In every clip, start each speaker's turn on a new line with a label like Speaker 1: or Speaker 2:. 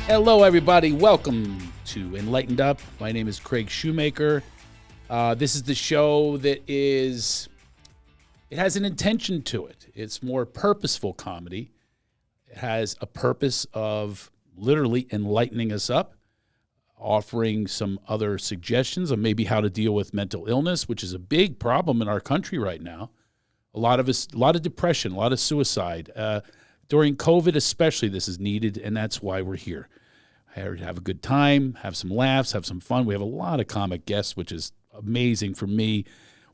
Speaker 1: Hello, everybody. Welcome to Enlightened Up. My name is Craig Shoemaker. This is the show that it has an intention to it. It's more purposeful comedy. It has a purpose of literally enlightening us up, offering some other suggestions on maybe how to deal with mental illness, which is a big problem in our country right now. A lot of depression, a lot of suicide. During COVID especially, this is needed, and that's why we're here. Have a good time, have some laughs, have some fun. We have a lot of comic guests, which is amazing for me.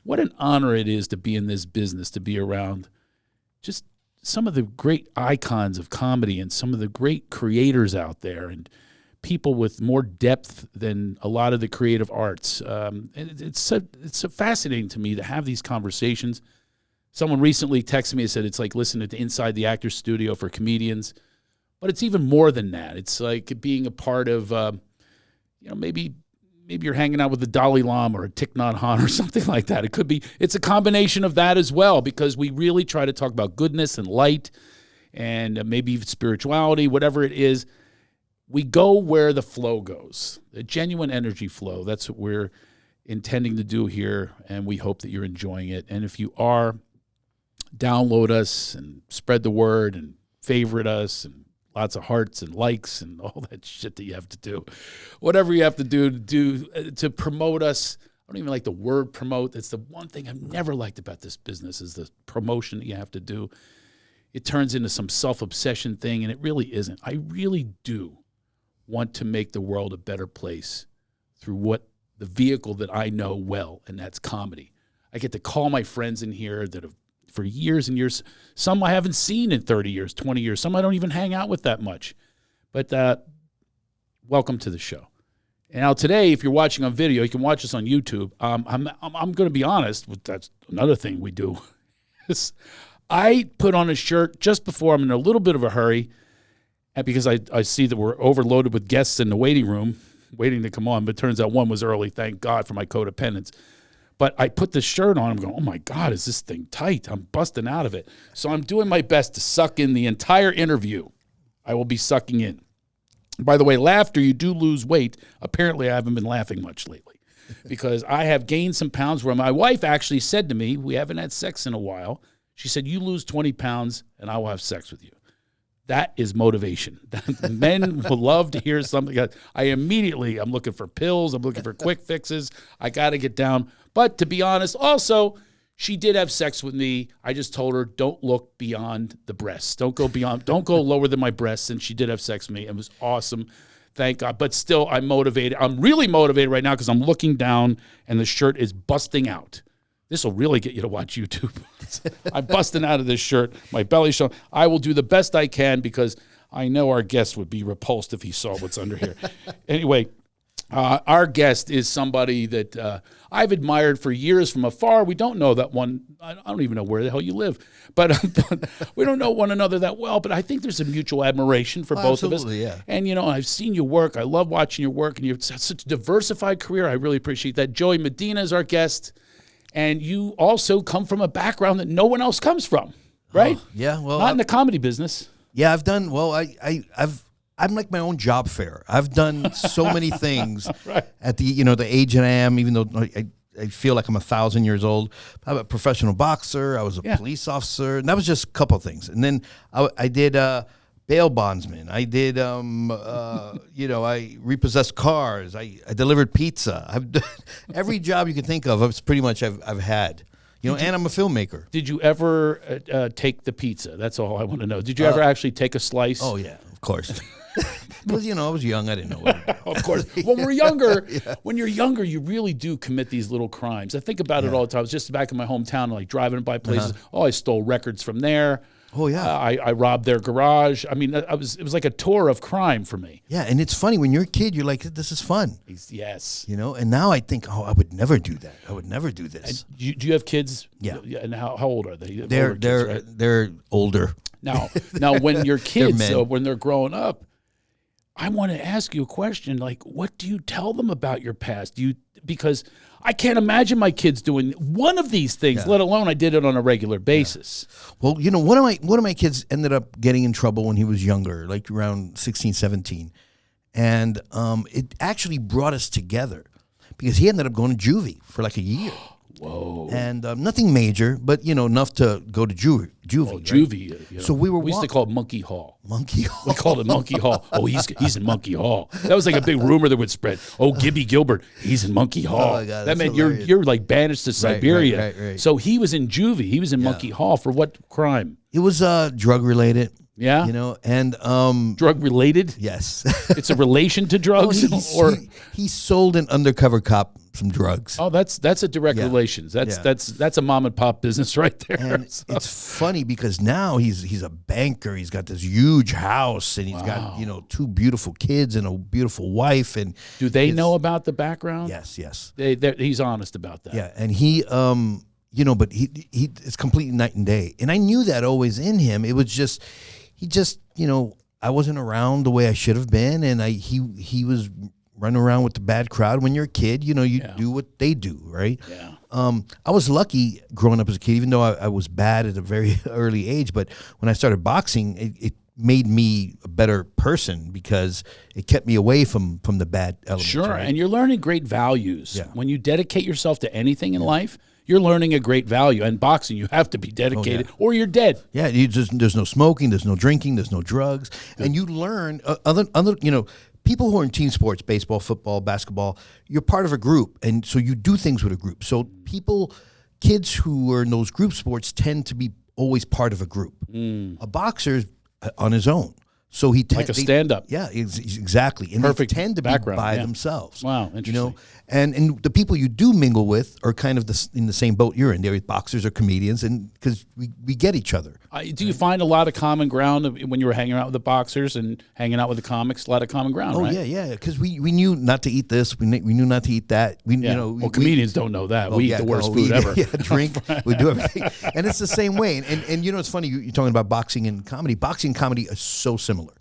Speaker 1: What an honor it is to be in this business, to be around just some of the great icons of comedy and some of the great creators out there and people with more depth than a lot of the creative arts. It's so fascinating to me to have these conversations. Someone recently texted me and said it's like listening to Inside the Actors Studio for comedians. But it's even more than that. It's like being a part of, maybe you're hanging out with the Dalai Lama or a Thich Nhat Hanh or something like that. It's a combination of that as well, because we really try to talk about goodness and light and maybe even spirituality, whatever it is. We go where the flow goes, the genuine energy flow. That's what we're intending to do here, and we hope that you're enjoying it. And if you are, download us and spread the word and favorite us and lots of hearts and likes and all that shit that you have to do. Whatever you have to do to promote us. I don't even like the word promote. That's the one thing I've never liked about this business is the promotion that you have to do. It turns into some self-obsession thing, and it really isn't. I really do want to make the world a better place through the vehicle that I know well, and that's comedy. I get to call my friends in here that have for years and years. Some I haven't seen in 30 years, 20 years. Some I don't even hang out with that much. But welcome to the show. And now today, if you're watching on video, you can watch us on YouTube. I'm going to be honest, that's another thing we do. I put on a shirt just before I'm in a little bit of a hurry, because I see that we're overloaded with guests in the waiting room, waiting to come on. But it turns out one was early. Thank God for my codependence. But I put the shirt on. I'm going, oh, my God, is this thing tight? I'm busting out of it. So I'm doing my best to suck in the entire interview. I will be sucking in. By the way, laughter, you do lose weight. Apparently, I haven't been laughing much lately because I have gained some pounds where my wife actually said to me, we haven't had sex in a while. She said, you lose 20 pounds and I will have sex with you. That is motivation. Men will love to hear something. I'm looking for pills. I'm looking for quick fixes. I got to get down. But to be honest, also, she did have sex with me. I just told her, don't look beyond the breasts. Don't go lower than my breasts. And she did have sex with me. It was awesome. Thank God. But still, I'm motivated. I'm really motivated right now because I'm looking down and the shirt is busting out. This will really get you to watch YouTube. I'm busting out of this shirt. My belly's showing. I will do the best I can because I know our guest would be repulsed if he saw what's under here. Anyway, our guest is somebody that I've admired for years from afar. We don't know that one. I don't even know where the hell you live. But we don't know one another that well. But I think there's a mutual admiration for both of us.
Speaker 2: Yeah.
Speaker 1: And, I've seen your work. I love watching your work. And you have such a diversified career. I really appreciate that. Joey Medina is our guest. And you also come from a background that no one else comes from, right?
Speaker 2: Oh, yeah, well,
Speaker 1: not in the comedy business.
Speaker 2: Yeah, I've done well. I'm like my own job fair. I've done so many things
Speaker 1: right.
Speaker 2: At the age that I am. Even though I feel like I'm 1,000 years old. I'm a professional boxer. I was a police officer, and that was just a couple of things. And then I did bail bondsman. I did I repossessed cars. I delivered pizza. I've done every job you can think of. It's pretty much I've had. And I'm a filmmaker.
Speaker 1: Did you ever take the pizza? That's all I want to know. Did you ever actually take a slice?
Speaker 2: Oh yeah, of course. Because I was young, I didn't know what.
Speaker 1: Of course. When we're younger, when you're younger, you really do commit these little crimes. I think about it all the time. I was just back in my hometown, like driving by places. Oh, I stole records from there.
Speaker 2: Oh yeah,
Speaker 1: I robbed their garage. I mean, it was like a tour of crime for me.
Speaker 2: Yeah, and it's funny when you're a kid, you're like, this is fun.
Speaker 1: Yes.
Speaker 2: And now I think, I would never do that. I would never do this.
Speaker 1: Do you have kids?
Speaker 2: Yeah.
Speaker 1: And how old are they?
Speaker 2: They're older.
Speaker 1: Now when your kids, when they're growing up, I want to ask you a question. Like, what do you tell them about your past? Because I can't imagine my kids doing one of these things, let alone I did it on a regular basis.
Speaker 2: Well, one of my kids ended up getting in trouble when he was younger, like around 16, 17. And it actually brought us together because he ended up going to juvie for like a year.
Speaker 1: Whoa.
Speaker 2: And nothing major, but, enough to go to juvie.
Speaker 1: Oh, juvie.
Speaker 2: So we
Speaker 1: used to call it Monkey Hall.
Speaker 2: Monkey Hall.
Speaker 1: We called it Monkey Hall. Oh, he's in Monkey Hall. That was like a big rumor that would spread. Oh, Gibby Gilbert, he's in Monkey Hall.
Speaker 2: Oh my God,
Speaker 1: that meant
Speaker 2: hilarious.
Speaker 1: you're like banished to Siberia.
Speaker 2: Right.
Speaker 1: So he was in juvie. He was in Monkey Hall for what crime?
Speaker 2: It was drug related.
Speaker 1: Yeah,
Speaker 2: and
Speaker 1: drug related.
Speaker 2: Yes,
Speaker 1: it's a relation to drugs,
Speaker 2: he sold an undercover cop some drugs.
Speaker 1: Oh, that's a direct relations. That's a mom and pop business right there.
Speaker 2: And it's funny because now he's a banker. He's got this huge house, and he's got 2 beautiful kids and a beautiful wife. And
Speaker 1: do they know about the background?
Speaker 2: Yes.
Speaker 1: He's honest about that.
Speaker 2: Yeah, and he but he it's completely night and day. And I knew that always in him. It was just. He just, I wasn't around the way I should have been, and he was running around with the bad crowd. When you're a kid, you do what they do, right?
Speaker 1: Yeah.
Speaker 2: I was lucky growing up as a kid, even though I was bad at a very early age. But when I started boxing, it made me a better person because it kept me away from the bad elements.
Speaker 1: Sure,
Speaker 2: right?
Speaker 1: and you're learning great values.
Speaker 2: Yeah.
Speaker 1: When you dedicate yourself to anything in life, you're learning a great value. And boxing, you have to be dedicated or you're dead.
Speaker 2: Yeah, there's no smoking, there's no drinking, there's no drugs. And you learn, other people who are in team sports, baseball, football, basketball, you're part of a group. And so you do things with a group. So kids who are in those group sports tend to be always part of a group. A boxer's on his own. So
Speaker 1: like a stand-up.
Speaker 2: Yeah, exactly. And
Speaker 1: Perfect
Speaker 2: they tend to be by themselves.
Speaker 1: Wow, interesting.
Speaker 2: And the people you do mingle with are kind of in the same boat you're in. They're boxers or comedians, and because we get each other.
Speaker 1: Do you find a lot of common ground when you were hanging out with the boxers and hanging out with the comics? A lot of common ground, right?
Speaker 2: Yeah. Because we knew not to eat this. We knew not to eat that.
Speaker 1: Comedians don't know that. We eat the worst food ever.
Speaker 2: Yeah, drink. We do everything, and it's the same way. And it's funny you're talking about boxing and comedy. Boxing and comedy are so similar,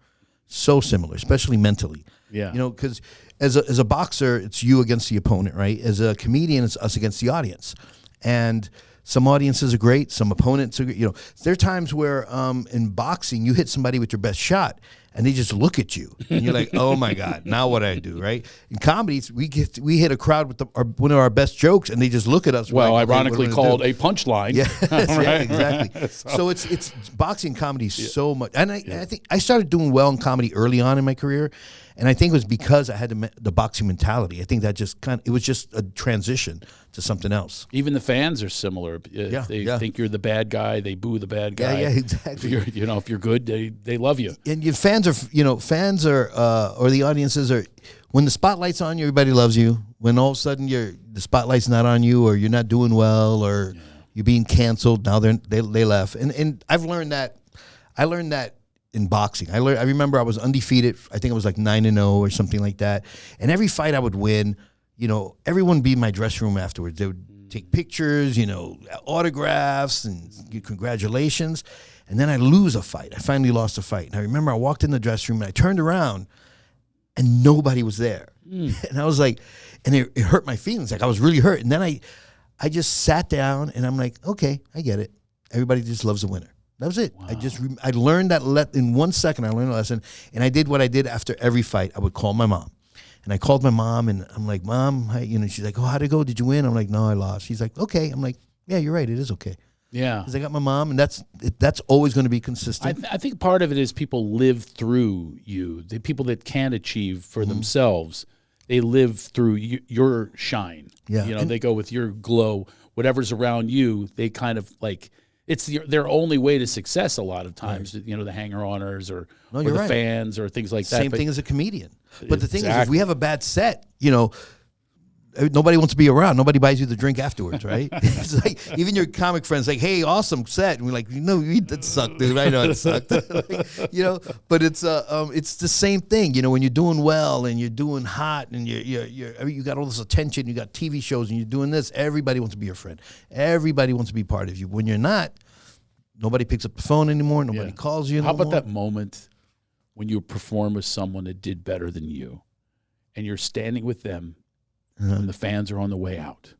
Speaker 2: especially mentally.
Speaker 1: Yeah.
Speaker 2: Because as a boxer, it's you against the opponent, right? As a comedian, it's us against the audience. And some audiences are great, some opponents are, there are times where in boxing, you hit somebody with your best shot and they just look at you and you're like, oh my God, now what do I do, right? In comedies, we hit a crowd with one of our best jokes and they just look at us.
Speaker 1: Well,
Speaker 2: like,
Speaker 1: ironically called a punchline.
Speaker 2: Yeah,
Speaker 1: right?
Speaker 2: Exactly. So it's boxing comedy so much. And I think I started doing well in comedy early on in my career. And I think it was because I had the boxing mentality. I think that it was just a transition to something else.
Speaker 1: Even the fans are similar. If they think you're the bad guy, they boo the bad guy.
Speaker 2: Yeah, exactly.
Speaker 1: If you're good, they love you.
Speaker 2: And your fans are, or the audiences are, when the spotlight's on you, everybody loves you. When all of a sudden the spotlight's not on you, or you're not doing well, or you're being canceled, now they left. And I've learned that. I learned that in boxing. I remember I was undefeated. I think it was like 9-0 or something like that. And every fight I would win, everyone would be in my dressing room afterwards. They would take pictures, autographs and congratulations. And then I lose a fight. I finally lost a fight. And I remember I walked in the dressing room and I turned around and nobody was there. And I was like, and it hurt my feelings. Like I was really hurt. And then I just sat down and I'm like, okay, I get it. Everybody just loves a winner. That was it. Wow. I learned that in 1 second. I learned a lesson, and I did what I did after every fight. I would call my mom, and I called my mom, and I'm like, Mom, she's like, oh, how'd it go? Did you win? I'm like, no, I lost. She's like, okay. I'm like, yeah, you're right. It is okay.
Speaker 1: Yeah,
Speaker 2: because I got my mom, and that's always going to be consistent.
Speaker 1: I think part of it is people live through you. The people that can't achieve for themselves, they live through your shine.
Speaker 2: Yeah,
Speaker 1: they go with your glow. Whatever's around you, they kind of like. It's their only way to success a lot of times, right. The hanger-oners or the fans or things like that.
Speaker 2: Same thing as a comedian. But the thing is, if we have a bad set, nobody wants to be around. Nobody buys you the drink afterwards, right? It's like, even your comic friends like, hey, awesome set. And we're like, that sucked, dude. I know it sucked. But it's the same thing, when you're doing well and you're doing hot and you got all this attention, you got TV shows and you're doing this, everybody wants to be your friend. Everybody wants to be part of you. When you're not, nobody picks up the phone anymore. Nobody calls you
Speaker 1: anymore. How about that moment when you perform with someone that did better than you and you're standing with them when the fans are on the way out,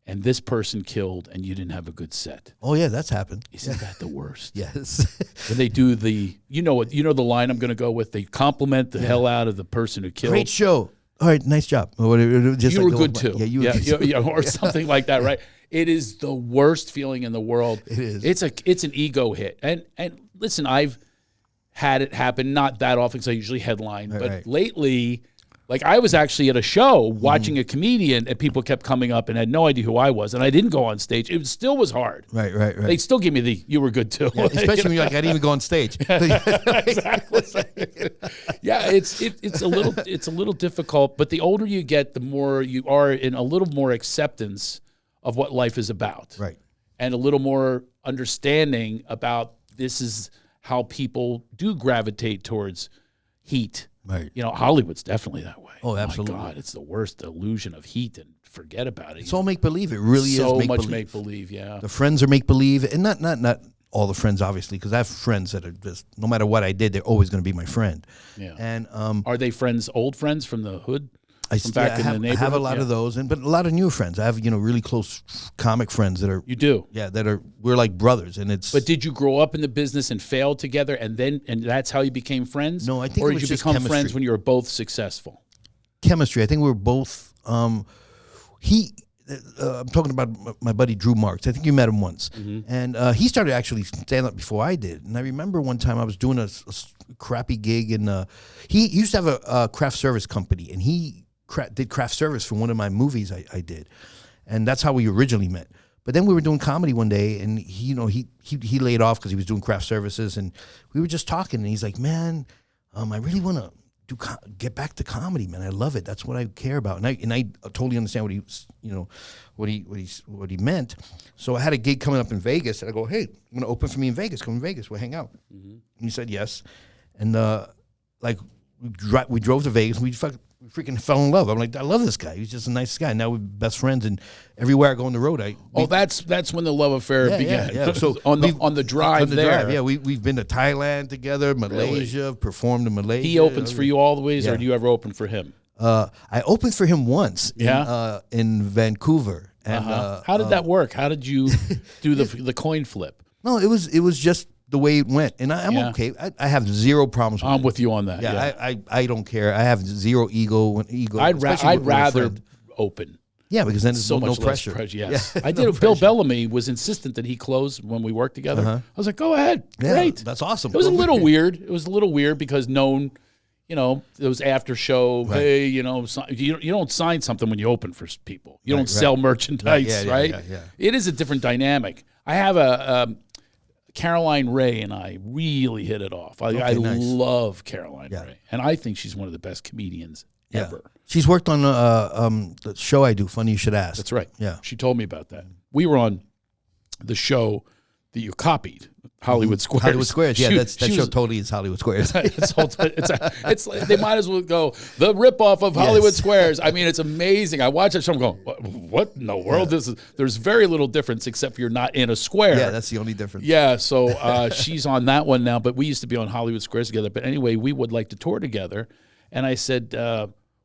Speaker 1: and this person killed and you didn't have a good set.
Speaker 2: Oh yeah, that's happened.
Speaker 1: Isn't that the worst?
Speaker 2: Yes.
Speaker 1: When they do the, the line I'm going to go with, they compliment the hell out of the person who killed.
Speaker 2: Great show. All right, nice job. Just
Speaker 1: you were good too.
Speaker 2: Yeah, you were good.
Speaker 1: Or something like that, right? It is the worst feeling in the world.
Speaker 2: It is.
Speaker 1: It's an ego hit. And listen, I've had it happen, not that often because I usually headline, but lately, like I was actually at a show watching a comedian and people kept coming up and had no idea who I was. And I didn't go on stage. It still was hard.
Speaker 2: Right.
Speaker 1: They still give me you were good too.
Speaker 2: Yeah, especially when you're like, I didn't even go on stage.
Speaker 1: Exactly. Yeah, it's a little difficult, but the older you get, the more you are in a little more acceptance of what life is about.
Speaker 2: Right.
Speaker 1: And a little more understanding about this is how people do gravitate towards heat.
Speaker 2: Right.
Speaker 1: Hollywood's definitely that way.
Speaker 2: Oh, absolutely.
Speaker 1: My God, it's the worst illusion of heat, and forget about it.
Speaker 2: It's all make-believe. It really is make-believe.
Speaker 1: So much make-believe, yeah.
Speaker 2: The friends are make-believe, and not all the friends, obviously, because I have friends that are just, no matter what I did, they're always going to be my friend.
Speaker 1: Yeah.
Speaker 2: And
Speaker 1: are they friends, old friends from the hood?
Speaker 2: I have a lot of those, but a lot of new friends. I have really close comic friends that are.
Speaker 1: You do,
Speaker 2: yeah. We're like brothers, and it's.
Speaker 1: But did you grow up in the business and fail together, and that's how you became friends?
Speaker 2: No, I think
Speaker 1: or
Speaker 2: it was
Speaker 1: did you
Speaker 2: just
Speaker 1: become
Speaker 2: chemistry.
Speaker 1: friends when you were both successful?
Speaker 2: Chemistry. I think we were both. I'm talking about my buddy Drew Marks. I think you met him once, and he started actually stand up before I did. And I remember one time I was doing a crappy gig, and he used to have a craft service company, and he did craft service for one of my movies I did, and that's how we originally met. But then we were doing comedy one day, and he laid off because he was doing craft services, and we were just talking, and he's like, "Man, I really want to get back to comedy, man. I love it. That's what I care about." And I totally understand what he meant. So I had a gig coming up in Vegas, and I go, "Hey, I'm going to open for me in Vegas. Come in Vegas. We'll hang out." And he said yes, and we drove to Vegas. And we freaking fell in love. I'm like, I love this guy. He's just a nice guy. Now we're best friends, and everywhere I go on the road,
Speaker 1: that's when the love affair began.
Speaker 2: Yeah. So
Speaker 1: on the drive there.
Speaker 2: Yeah, we've been to Thailand together, Malaysia, performed in Malaysia.
Speaker 1: He opens for you all the ways, or do you ever open for him?
Speaker 2: I opened for him once. In Vancouver. And
Speaker 1: how did that work? How did you do the coin flip?
Speaker 2: No, it was just the way it went, and I'm okay. I have zero problems with it.
Speaker 1: I'm with you on that.
Speaker 2: Yeah. I don't care. I have zero ego.
Speaker 1: I'd rather open.
Speaker 2: Yeah, because then there's
Speaker 1: so
Speaker 2: no
Speaker 1: much
Speaker 2: pressure.
Speaker 1: Yes.
Speaker 2: Yeah,
Speaker 1: I did. Bill Bellamy was insistent that he close when we worked together. I was like, go ahead.
Speaker 2: Yeah,
Speaker 1: great.
Speaker 2: That's awesome.
Speaker 1: It was a little weird. It was a little weird because it was after show. Right. Hey, you don't sign something when you open for people. You don't sell merchandise, right?
Speaker 2: Yeah.
Speaker 1: It is a different dynamic. I have Caroline Ray and I really hit it off. I love Caroline Ray, and I think she's one of the best comedians ever.
Speaker 2: She's worked on the show I do, Funny You Should Ask.
Speaker 1: That's right.
Speaker 2: Yeah.
Speaker 1: She told me about that. We were on the show that you copied, Hollywood Squares.
Speaker 2: Hollywood Squares, yeah. That show totally is Hollywood Squares.
Speaker 1: It's they might as well go the ripoff of Hollywood Squares. I mean, it's amazing. I watch that show. I'm going, what in the world? There's very little difference except you're not in a square.
Speaker 2: Yeah, that's the only difference.
Speaker 1: Yeah, so she's on that one now. But we used to be on Hollywood Squares together. But anyway, we would like to tour together. And I said,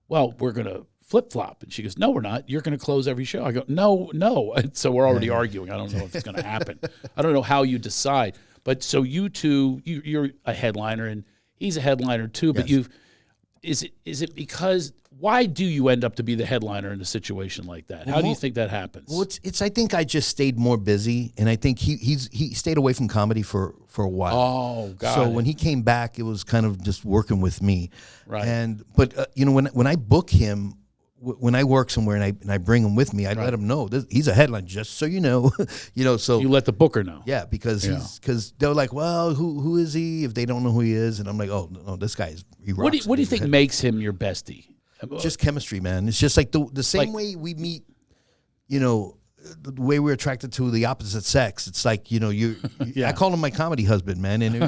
Speaker 1: well, we're gonna flip-flop. And she goes, no, we're not. You're going to close every show. I go, no. And so we're already arguing. I don't know if it's going to happen. I don't know how you decide. But so you two, you're a headliner, and he's a headliner too. But is it because, why do you end up to be the headliner in a situation like that? How do you think that happens?
Speaker 2: Well, I think I just stayed more busy, and I think he stayed away from comedy for a while.
Speaker 1: Oh, God.
Speaker 2: So when he came back, it was kind of just working with me.
Speaker 1: Right.
Speaker 2: But when I book him, when I work somewhere and I bring him with me, I let him know he's a headline, just so you know. So
Speaker 1: you let the booker know.
Speaker 2: Yeah, because they're like, well, who is he? If they don't know who he is, and I'm like, oh no, this guy he rocks.
Speaker 1: What do you think makes him your bestie?
Speaker 2: Just chemistry, man. It's just like the same way we meet. The way we're attracted to the opposite sex. It's like, I call him my comedy husband, man. And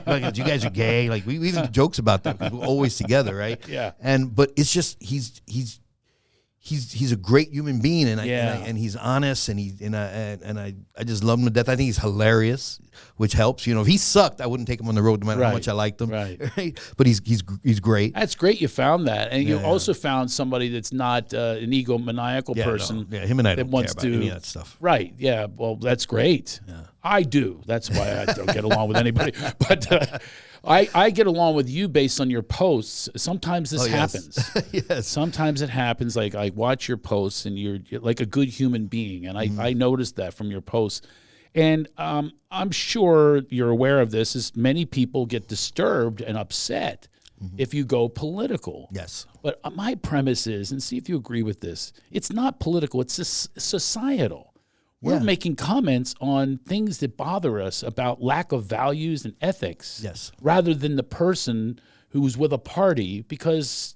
Speaker 2: like, you guys are gay. Like we even do jokes about that because we're always together, right?
Speaker 1: Yeah.
Speaker 2: But it's just he's a great human being, and
Speaker 1: Yeah.
Speaker 2: and he's honest, and I just love him to death. I think he's hilarious, which helps. You know, if he sucked, I wouldn't take him on the road no matter how
Speaker 1: Right.
Speaker 2: much I liked him.
Speaker 1: Right.
Speaker 2: But he's great.
Speaker 1: That's great you found that. And you also found somebody that's not an egomaniacal person.
Speaker 2: No. Yeah, him and I
Speaker 1: that
Speaker 2: don't
Speaker 1: wants
Speaker 2: care about
Speaker 1: to,
Speaker 2: any of that stuff.
Speaker 1: Right. Yeah. Well, that's great. Yeah. I do. That's why I don't get along with anybody. But I get along with you based on your posts. Sometimes this happens.
Speaker 2: Yes.
Speaker 1: Sometimes it happens. Like I watch your posts and you're like a good human being. And I noticed that from your posts. And I'm sure you're aware of this, is many people get disturbed and upset if you go political.
Speaker 2: Yes.
Speaker 1: But my premise is, and see if you agree with this, it's not political, it's societal. We're making comments on things that bother us about lack of values and ethics, rather than the person who's with a party, because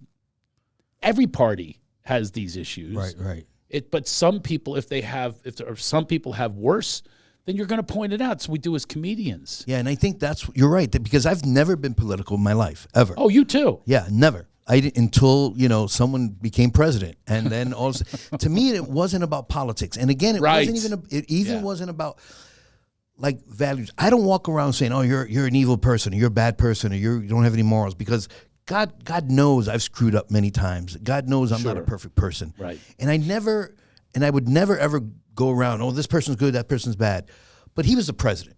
Speaker 1: every party has these issues.
Speaker 2: Right.
Speaker 1: But some people, if some people have worse, then you're going to point it out. That's what we do as comedians.
Speaker 2: Yeah, and I think you're right, because I've never been political in my life, ever.
Speaker 1: Oh, you too?
Speaker 2: Yeah, never. I didn't, until, someone became president. And then also, to me, it wasn't about politics. And again, it wasn't about like values. I don't walk around saying, oh, you're an evil person, or you're a bad person, or you don't have any morals, because God knows I've screwed up many times. God knows I'm not a perfect person.
Speaker 1: Right.
Speaker 2: And I would never ever go around, oh, this person's good, that person's bad. But he was the president,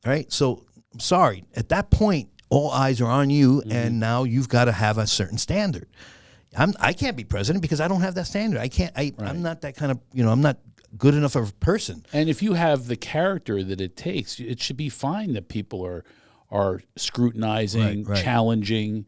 Speaker 2: right? So I'm sorry. At that point, all eyes are on you, and now you've got to have a certain standard. I can't be president because I don't have that standard. I'm not that kind of, I'm not good enough of a person.
Speaker 1: And if you have the character that it takes, it should be fine that people are scrutinizing, challenging.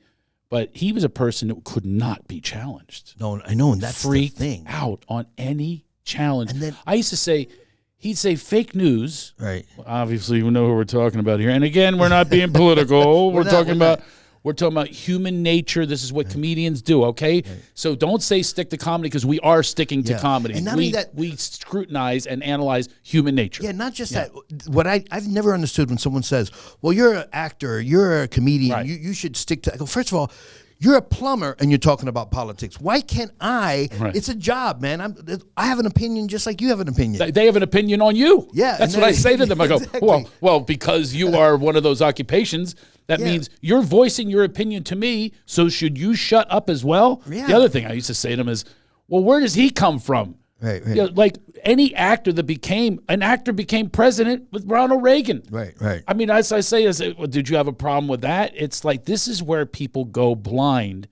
Speaker 1: But he was a person that could not be challenged.
Speaker 2: No, I know, and that's
Speaker 1: freaked
Speaker 2: the thing.
Speaker 1: out on any challenge.
Speaker 2: And then
Speaker 1: I used to say, he'd say fake news.
Speaker 2: Right.
Speaker 1: Obviously, we know who we're talking about here. And again, we're not being political. We're talking about human nature. This is what comedians do, okay? Right. So don't say stick to comedy, because we are sticking to comedy.
Speaker 2: And not
Speaker 1: we scrutinize and analyze human nature.
Speaker 2: Yeah, not just that. What I've never understood when someone says, well, you're an actor, you're a comedian, you should stick to... I go, first of all, you're a plumber and you're talking about politics. Why can't I? Right. It's a job, man. I have an opinion just like you have an opinion.
Speaker 1: They have an opinion on you.
Speaker 2: Yeah.
Speaker 1: That's what I say to them. I go, well, because you are one of those occupations, that means you're voicing your opinion to me, so should you shut up as well? Yeah. The other thing I used to say to them is, well, where does he come from?
Speaker 2: Right.
Speaker 1: Like any actor that became president with Ronald Reagan.
Speaker 2: Right.
Speaker 1: I mean, as I say, well, did you have a problem with that? It's like, this is where people go blind,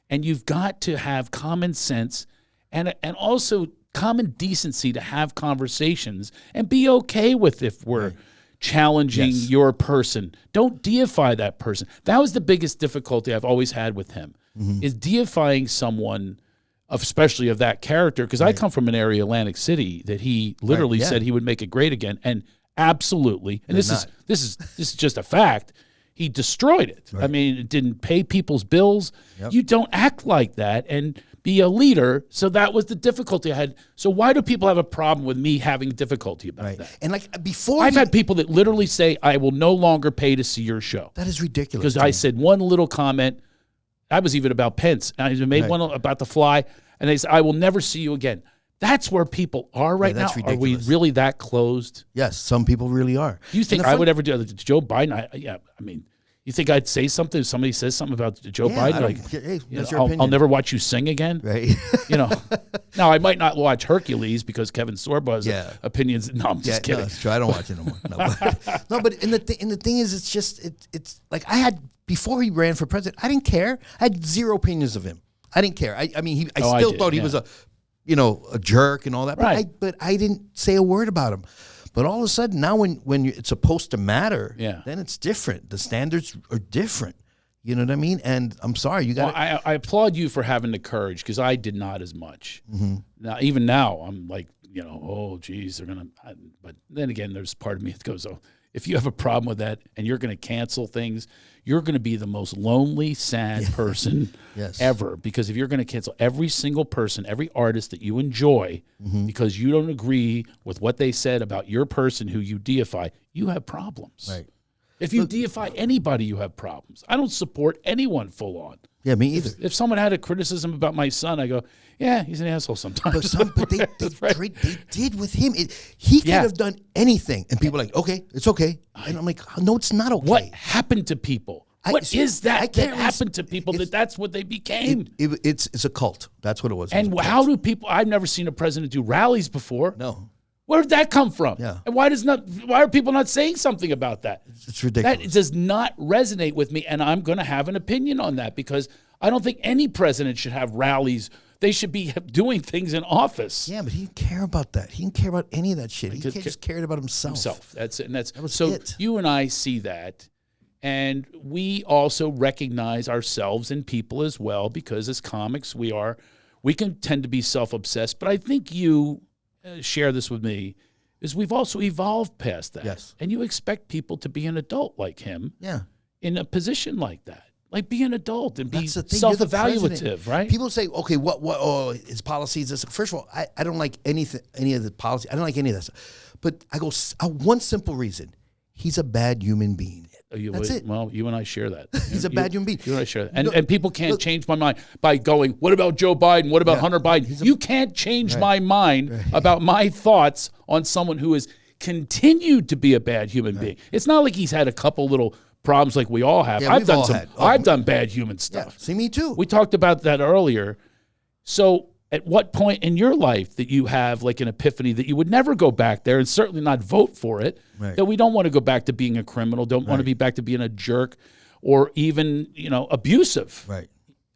Speaker 1: and you've got to have common sense and also common decency to have conversations and be okay with if we're challenging your person. Don't deify that person. That was the biggest difficulty I've always had with him, is deifying someone, especially of that character, because I come from an area, Atlantic City, that he literally said he would make it great again, and absolutely, and this is just a fact, he destroyed it. Right. I mean, it didn't pay people's bills. Yep. You don't act like that and be a leader. So that was the difficulty I had. So why do people have a problem with me having difficulty about that?
Speaker 2: And like before,
Speaker 1: I've had people that literally say, I will no longer pay to see your show.
Speaker 2: That is ridiculous.
Speaker 1: Because I said one little comment. I was even about Pence. And I made one about the fly. And they said, I will never see you again. That's where people are right now. Ridiculous. Are we really that closed?
Speaker 2: Yes, some people really are.
Speaker 1: Do you think I would ever do that? Joe Biden? I mean, you think I'd say something if somebody says something about Joe Biden? Like,
Speaker 2: hey, that's your opinion.
Speaker 1: I'll never watch you sing again.
Speaker 2: Right.
Speaker 1: Now I might not watch Hercules because Kevin Sorbo's opinions. No, I'm just kidding.
Speaker 2: No, it's true. I don't watch it no more. But the thing is, it's just it's like I had before he ran for president. I didn't care. I had zero opinions of him. I didn't care. I mean, I still thought he was a jerk and all that.
Speaker 1: Right.
Speaker 2: But I didn't say a word about him. But all of a sudden, now when it's supposed to matter, then it's different. The standards are different. You know what I mean? And I'm sorry, you got.
Speaker 1: Well, I applaud you for having the courage, because I did not as much. Now, even now, I'm like, oh, geez, they're gonna. But then again, there's part of me that goes, oh, if you have a problem with that and you're going to cancel things, you're going to be the most lonely, sad person ever. Because if you're going to cancel every single person, every artist that you enjoy, because you don't agree with what they said about your person who you deify, you have problems.
Speaker 2: Right.
Speaker 1: If you deify anybody, you have problems. I don't support anyone full on.
Speaker 2: Yeah, me either.
Speaker 1: If someone had a criticism about my son, I go, yeah, he's an asshole sometimes.
Speaker 2: But they did with him. He could have done anything. And people are like, okay, it's okay. And I'm like, no, it's not okay.
Speaker 1: What happened to people? What is that happened to people that's what they became?
Speaker 2: It's a cult. That's what it was.
Speaker 1: And how do people, I've never seen a president do rallies before.
Speaker 2: No.
Speaker 1: Where did that come from?
Speaker 2: Yeah.
Speaker 1: And why are people not saying something about that?
Speaker 2: It's ridiculous.
Speaker 1: That does not resonate with me, and I'm going to have an opinion on that because I don't think any president should have rallies. They should be doing things in office.
Speaker 2: Yeah, but he didn't care about that. He didn't care about any of that shit. He just cared about himself.
Speaker 1: That's it. And that was
Speaker 2: so it.
Speaker 1: You and I see that, and we also recognize ourselves in people as well because as comics we can tend to be self-obsessed. But I think you share this with me, is we've also evolved past that.
Speaker 2: Yes.
Speaker 1: And you expect people to be an adult like him in a position like that. Like be an adult and be self-evaluative, right?
Speaker 2: People say, okay, what his policies, this. First of all, I don't like any of the policy. I don't like any of that stuff. But I go, one simple reason. He's a bad human being. That's it.
Speaker 1: Well, you and I share that.
Speaker 2: He's a bad human being.
Speaker 1: You and I share that. And people can't change my mind by going, what about Joe Biden? What about Hunter Biden? You can't change my mind about my thoughts on someone who has continued to be a bad human being. It's not like he's had a couple little problems like we all have.
Speaker 2: Yeah,
Speaker 1: I've done bad human stuff.
Speaker 2: Yeah. See, me too.
Speaker 1: We talked about that earlier. So at what point in your life that you have like an epiphany that you would never go back there and certainly not vote for it, that we don't want to go back to being a criminal, don't want to be back to being a jerk or even, abusive.
Speaker 2: Right.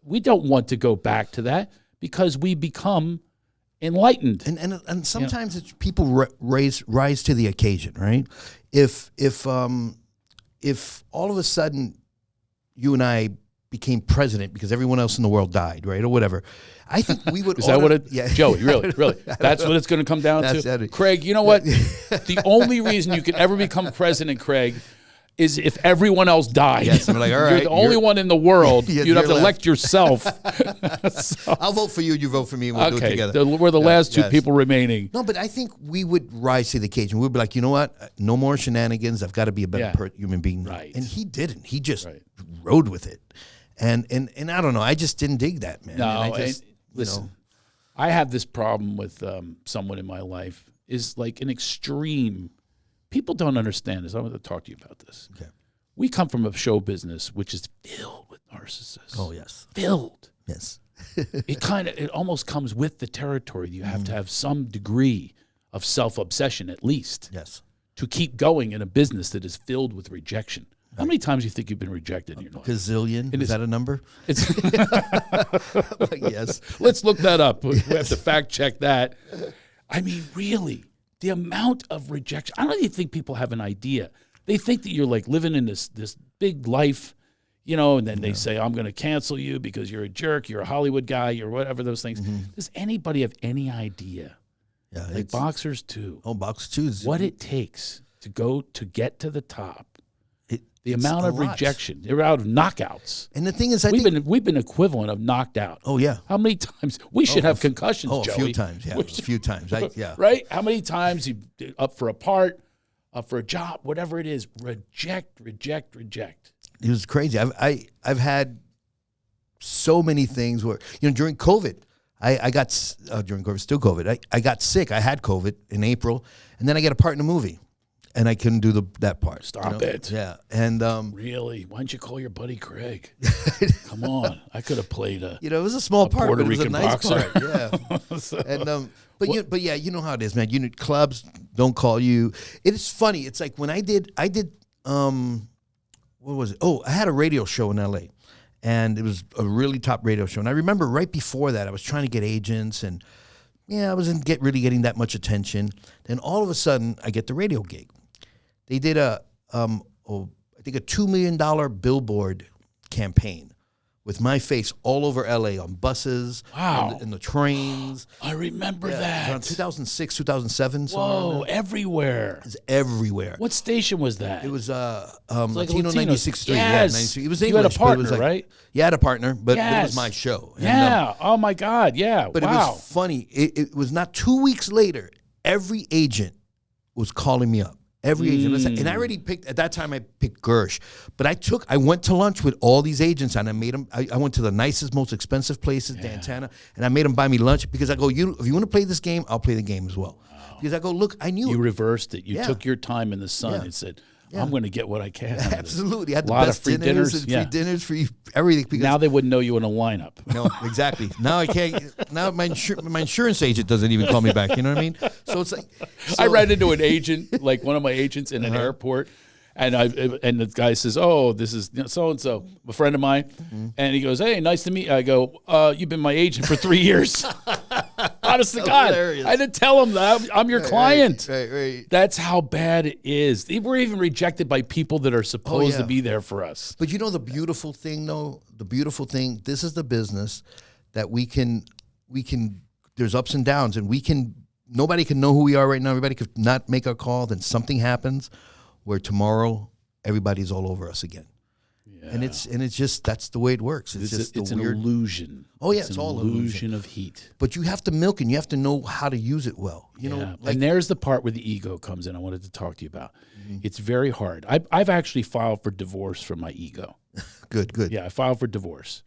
Speaker 1: We don't want to go back to that because we become enlightened.
Speaker 2: And sometimes it's people rise to the occasion, right? If all of a sudden you and I became president because everyone else in the world died, right, or whatever, I think we would.
Speaker 1: Is that what it? Yeah. Joey, really? That's what it's going to come down to. Craig, you know what? The only reason you can ever become president, Craig, is if everyone else died.
Speaker 2: Yes, I'm like, all right,
Speaker 1: you're the only one in the world. You'd have to elect yourself.
Speaker 2: So, I'll vote for you. You vote for me. And we'll do it together.
Speaker 1: We're the last two people remaining.
Speaker 2: No, but I think we would rise to the occasion. We'd be like, you know what? No more shenanigans. I've got to be a better human being.
Speaker 1: Right.
Speaker 2: And he didn't. He just rode with it. And I don't know. I just didn't dig that, man.
Speaker 1: No, listen. I have this problem with someone in my life is like an extreme. People don't understand this. I want to talk to you about this.
Speaker 2: Okay.
Speaker 1: We come from a show business which is filled with narcissists.
Speaker 2: Oh yes,
Speaker 1: filled.
Speaker 2: Yes.
Speaker 1: It almost comes with the territory. You have to have some degree of self-obsession at least.
Speaker 2: Yes. To
Speaker 1: keep going in a business that is filled with rejection. How many times do you think you've been rejected in your life?
Speaker 2: Gazillion. Is that a number? Yes.
Speaker 1: Let's look that up. We have to fact check that. I mean, really, the amount of rejection. I don't even think people have an idea. They think that you're like living in this big life, and then they say, I'm going to cancel you because you're a jerk, you're a Hollywood guy, you're whatever those things. Does anybody have any idea?
Speaker 2: Yeah.
Speaker 1: Like boxers too.
Speaker 2: Oh, boxers too.
Speaker 1: What it takes to get to the top. The amount of rejection, they're out of knockouts,
Speaker 2: and the thing is,
Speaker 1: we've been equivalent of knocked out.
Speaker 2: Oh yeah,
Speaker 1: how many times we should have concussions?
Speaker 2: Oh,
Speaker 1: Joey.
Speaker 2: a few times, yeah, a few times,
Speaker 1: right? How many times you up for a part, up for a job, whatever it is, reject.
Speaker 2: It was crazy. I've had so many things where during COVID, I got during COVID, still COVID. I got sick. I had COVID in April, and then I got a part in a movie. And I couldn't do that part.
Speaker 1: Stop it.
Speaker 2: Yeah. And
Speaker 1: really, why don't you call your buddy Craig? Come on, I could have played
Speaker 2: it was a small part,
Speaker 1: Puerto
Speaker 2: but it was
Speaker 1: Rican
Speaker 2: a nice
Speaker 1: boxer.
Speaker 2: Part. Yeah. So, and but yeah, you know how it is, man. Clubs don't call you. It is funny. It's like when I did what was it? Oh, I had a radio show in LA, and it was a really top radio show. And I remember right before that, I was trying to get agents, and I wasn't really getting that much attention. Then all of a sudden, I get the radio gig. They did I think a $2 million billboard campaign with my face all over LA on buses, in the trains.
Speaker 1: I remember that.
Speaker 2: Around 2006, 2007.
Speaker 1: Whoa, everywhere.
Speaker 2: It's everywhere.
Speaker 1: What station was that?
Speaker 2: It was
Speaker 1: Latino
Speaker 2: 96.3.
Speaker 1: Yes.
Speaker 2: Yeah, 93. It was English.
Speaker 1: You had a partner,
Speaker 2: but it was
Speaker 1: right?
Speaker 2: Yeah, I had a partner, but it was my show.
Speaker 1: And, oh my God, yeah.
Speaker 2: But it was funny. It was not 2 weeks later, every agent was calling me up. Every agent. Listen, and I already picked, at that time I picked Gersh. But I went to lunch with all these agents and I made them, I went to the nicest, most expensive places, Dantana, and I made them buy me lunch because I go, if you want to play this game, I'll play the game as well. Wow. Because I go, look, I knew
Speaker 1: you reversed it. You took your time in the sun and said, I'm going to get what I can.
Speaker 2: Absolutely. I had
Speaker 1: a lot of free dinners.
Speaker 2: And free dinners, free everything. Because
Speaker 1: now they wouldn't know you in a lineup.
Speaker 2: No, exactly. Now I can't. Now my insurance agent doesn't even call me back. You know what I mean? So it's like.
Speaker 1: I ran into an agent, like one of my agents in an airport. And the guy says, "Oh, this is so and so, a friend of mine," and he goes, "Hey, nice to meet you." I go, "You've been my agent for 3 years." Honest to God, hilarious. I didn't tell him that I'm your client.
Speaker 2: Right.
Speaker 1: That's how bad it is. We're even rejected by people that are supposed to be there for us.
Speaker 2: But you know the beautiful thing, though. The beautiful thing. This is the business that we can. There's ups and downs, and we can. Nobody can know who we are right now. Everybody could not make our call. Then something happens. Where tomorrow everybody's all over us again, and it's just that's the way it works.
Speaker 1: It's an illusion.
Speaker 2: Oh yeah,
Speaker 1: it's
Speaker 2: all
Speaker 1: illusion of heat.
Speaker 2: But you have to milk and you have to know how to use it well. You know,
Speaker 1: and there's the part where the ego comes in. I wanted to talk to you about. It's very hard. I've actually filed for divorce from my ego.
Speaker 2: Good.
Speaker 1: Yeah, I filed for divorce,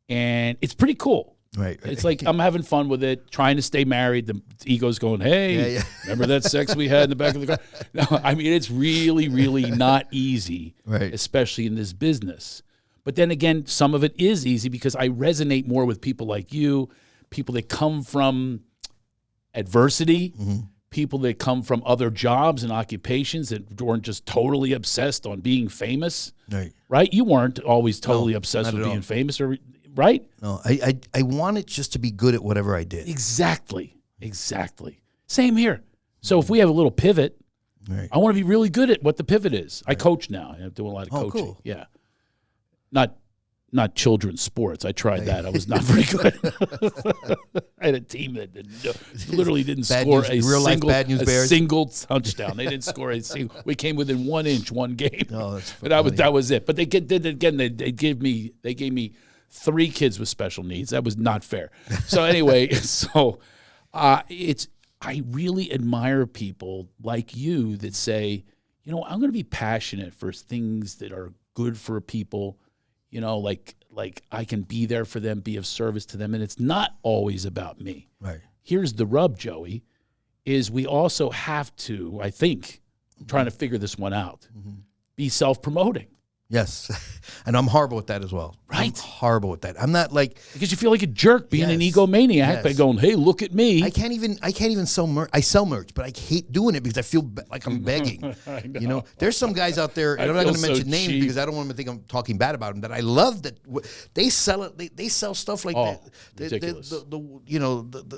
Speaker 1: and it's pretty cool.
Speaker 2: Right.
Speaker 1: It's like I'm having fun with it, trying to stay married. The ego's going, hey, remember that sex we had in the back of the car? No, I mean, it's really, really not easy,
Speaker 2: right?
Speaker 1: Especially in this business. But then again, some of it is easy because I resonate more with people like you, people that come from adversity, people that come from other jobs and occupations that weren't just totally obsessed on being famous, right? You weren't always totally obsessed with being famous, right?
Speaker 2: No, I wanted just to be good at whatever I did.
Speaker 1: Exactly. Same here. So if we have a little pivot, I want to be really good at what the pivot is. I coach now. I'm doing a lot of coaching.
Speaker 2: Cool.
Speaker 1: Yeah. Not children's sports. I tried that. I was not very good. I had a team that literally didn't score a single touchdown. They didn't score a single. We came within 1 inch one game.
Speaker 2: Oh, that's
Speaker 1: but that was it. But they did it again. They gave me 3 kids with special needs. That was not fair. So anyway, I really admire people like you that say, you know, I'm going to be passionate for things that are good for people, you know, like I can be there for them, be of service to them, and it's not always about me.
Speaker 2: Right.
Speaker 1: Here's the rub, Joey, is we also have to, I think, I'm trying to figure this one out, be self-promoting.
Speaker 2: Yes, and I'm horrible at that as well.
Speaker 1: Right,
Speaker 2: I'm horrible at that. I'm not like
Speaker 1: because you feel like a jerk being an egomaniac by going, "Hey, look at me."
Speaker 2: I can't even sell merch. I sell merch, but I hate doing it because I feel like I'm begging. You know, there's some guys out there, and I'm not going to mention names because I don't want them to think I'm talking bad about them. That I love that they sell it. They sell stuff like that.
Speaker 1: Ridiculous.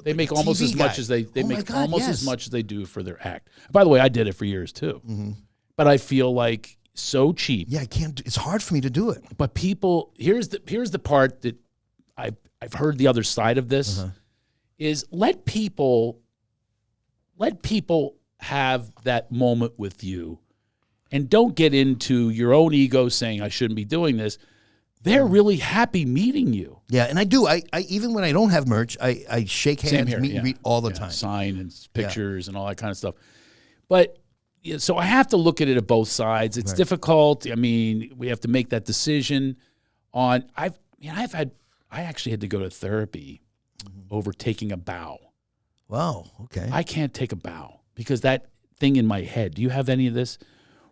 Speaker 2: They
Speaker 1: make almost as much as they make almost as much as they do for their act. By the way, I did it for years too, but I feel like. So cheap.
Speaker 2: Yeah, I can't. It's hard for me to do it.
Speaker 1: But people, here's the part that I've heard the other side of this is let people have that moment with you, and don't get into your own ego saying I shouldn't be doing this. They're really happy meeting you.
Speaker 2: Yeah, and I do. I even when I don't have merch, I shake hands, meet and greet all the time,
Speaker 1: sign and pictures and all that kind of stuff. But. Yeah, so I have to look at it at both sides. It's difficult. I mean, we have to make that decision on. I actually had to go to therapy over taking a bow.
Speaker 2: Wow. Okay.
Speaker 1: I can't take a bow because that thing in my head. Do you have any of this?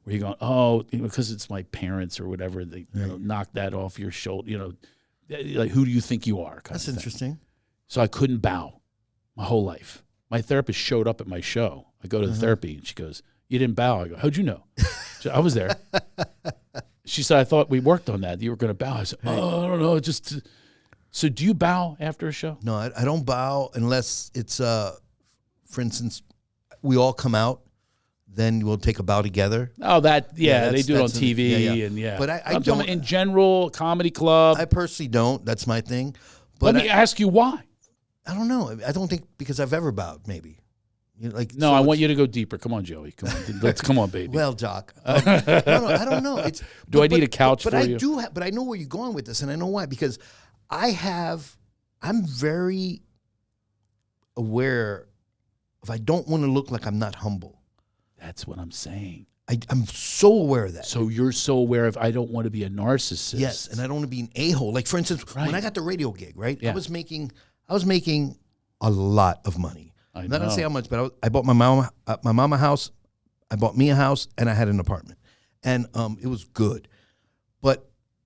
Speaker 1: Where you're going, oh, because it's my parents or whatever. They knock that off your shoulder. You know, like who do you think you are?
Speaker 2: That's interesting.
Speaker 1: So I couldn't bow my whole life. My therapist showed up at my show. I go to the therapy and she goes. You didn't bow. I go, how'd you know? I was there. She said, I thought we worked on that. You were going to bow. I said, oh, I don't know. So do you bow after a show?
Speaker 2: No, I don't bow unless it's, for instance, we all come out. Then we'll take a bow together.
Speaker 1: Oh, they do it on TV.
Speaker 2: But I don't.
Speaker 1: In general, comedy club.
Speaker 2: I personally don't. That's my thing.
Speaker 1: But let me ask you why.
Speaker 2: I don't know. I don't think because I've ever bowed, maybe. You know,
Speaker 1: I want you to go deeper. Come on, Joey. Come on, come on, baby.
Speaker 2: Well, Doc. No, I don't know.
Speaker 1: Do I need a couch for you?
Speaker 2: I do. But I know where you're going with this, and I know why. Because I'm very aware of. I don't want to look like I'm not humble.
Speaker 1: That's what I'm saying.
Speaker 2: I'm so aware of that.
Speaker 1: So you're so aware of, I don't want to be a narcissist.
Speaker 2: Yes, and I don't want to be an a-hole. Like, for instance, when I got the radio gig, right?
Speaker 1: Yeah.
Speaker 2: I was making a lot of money. I'm not going to say how much, but I bought my mama a house, I bought me a house, and I had an apartment. And it was good.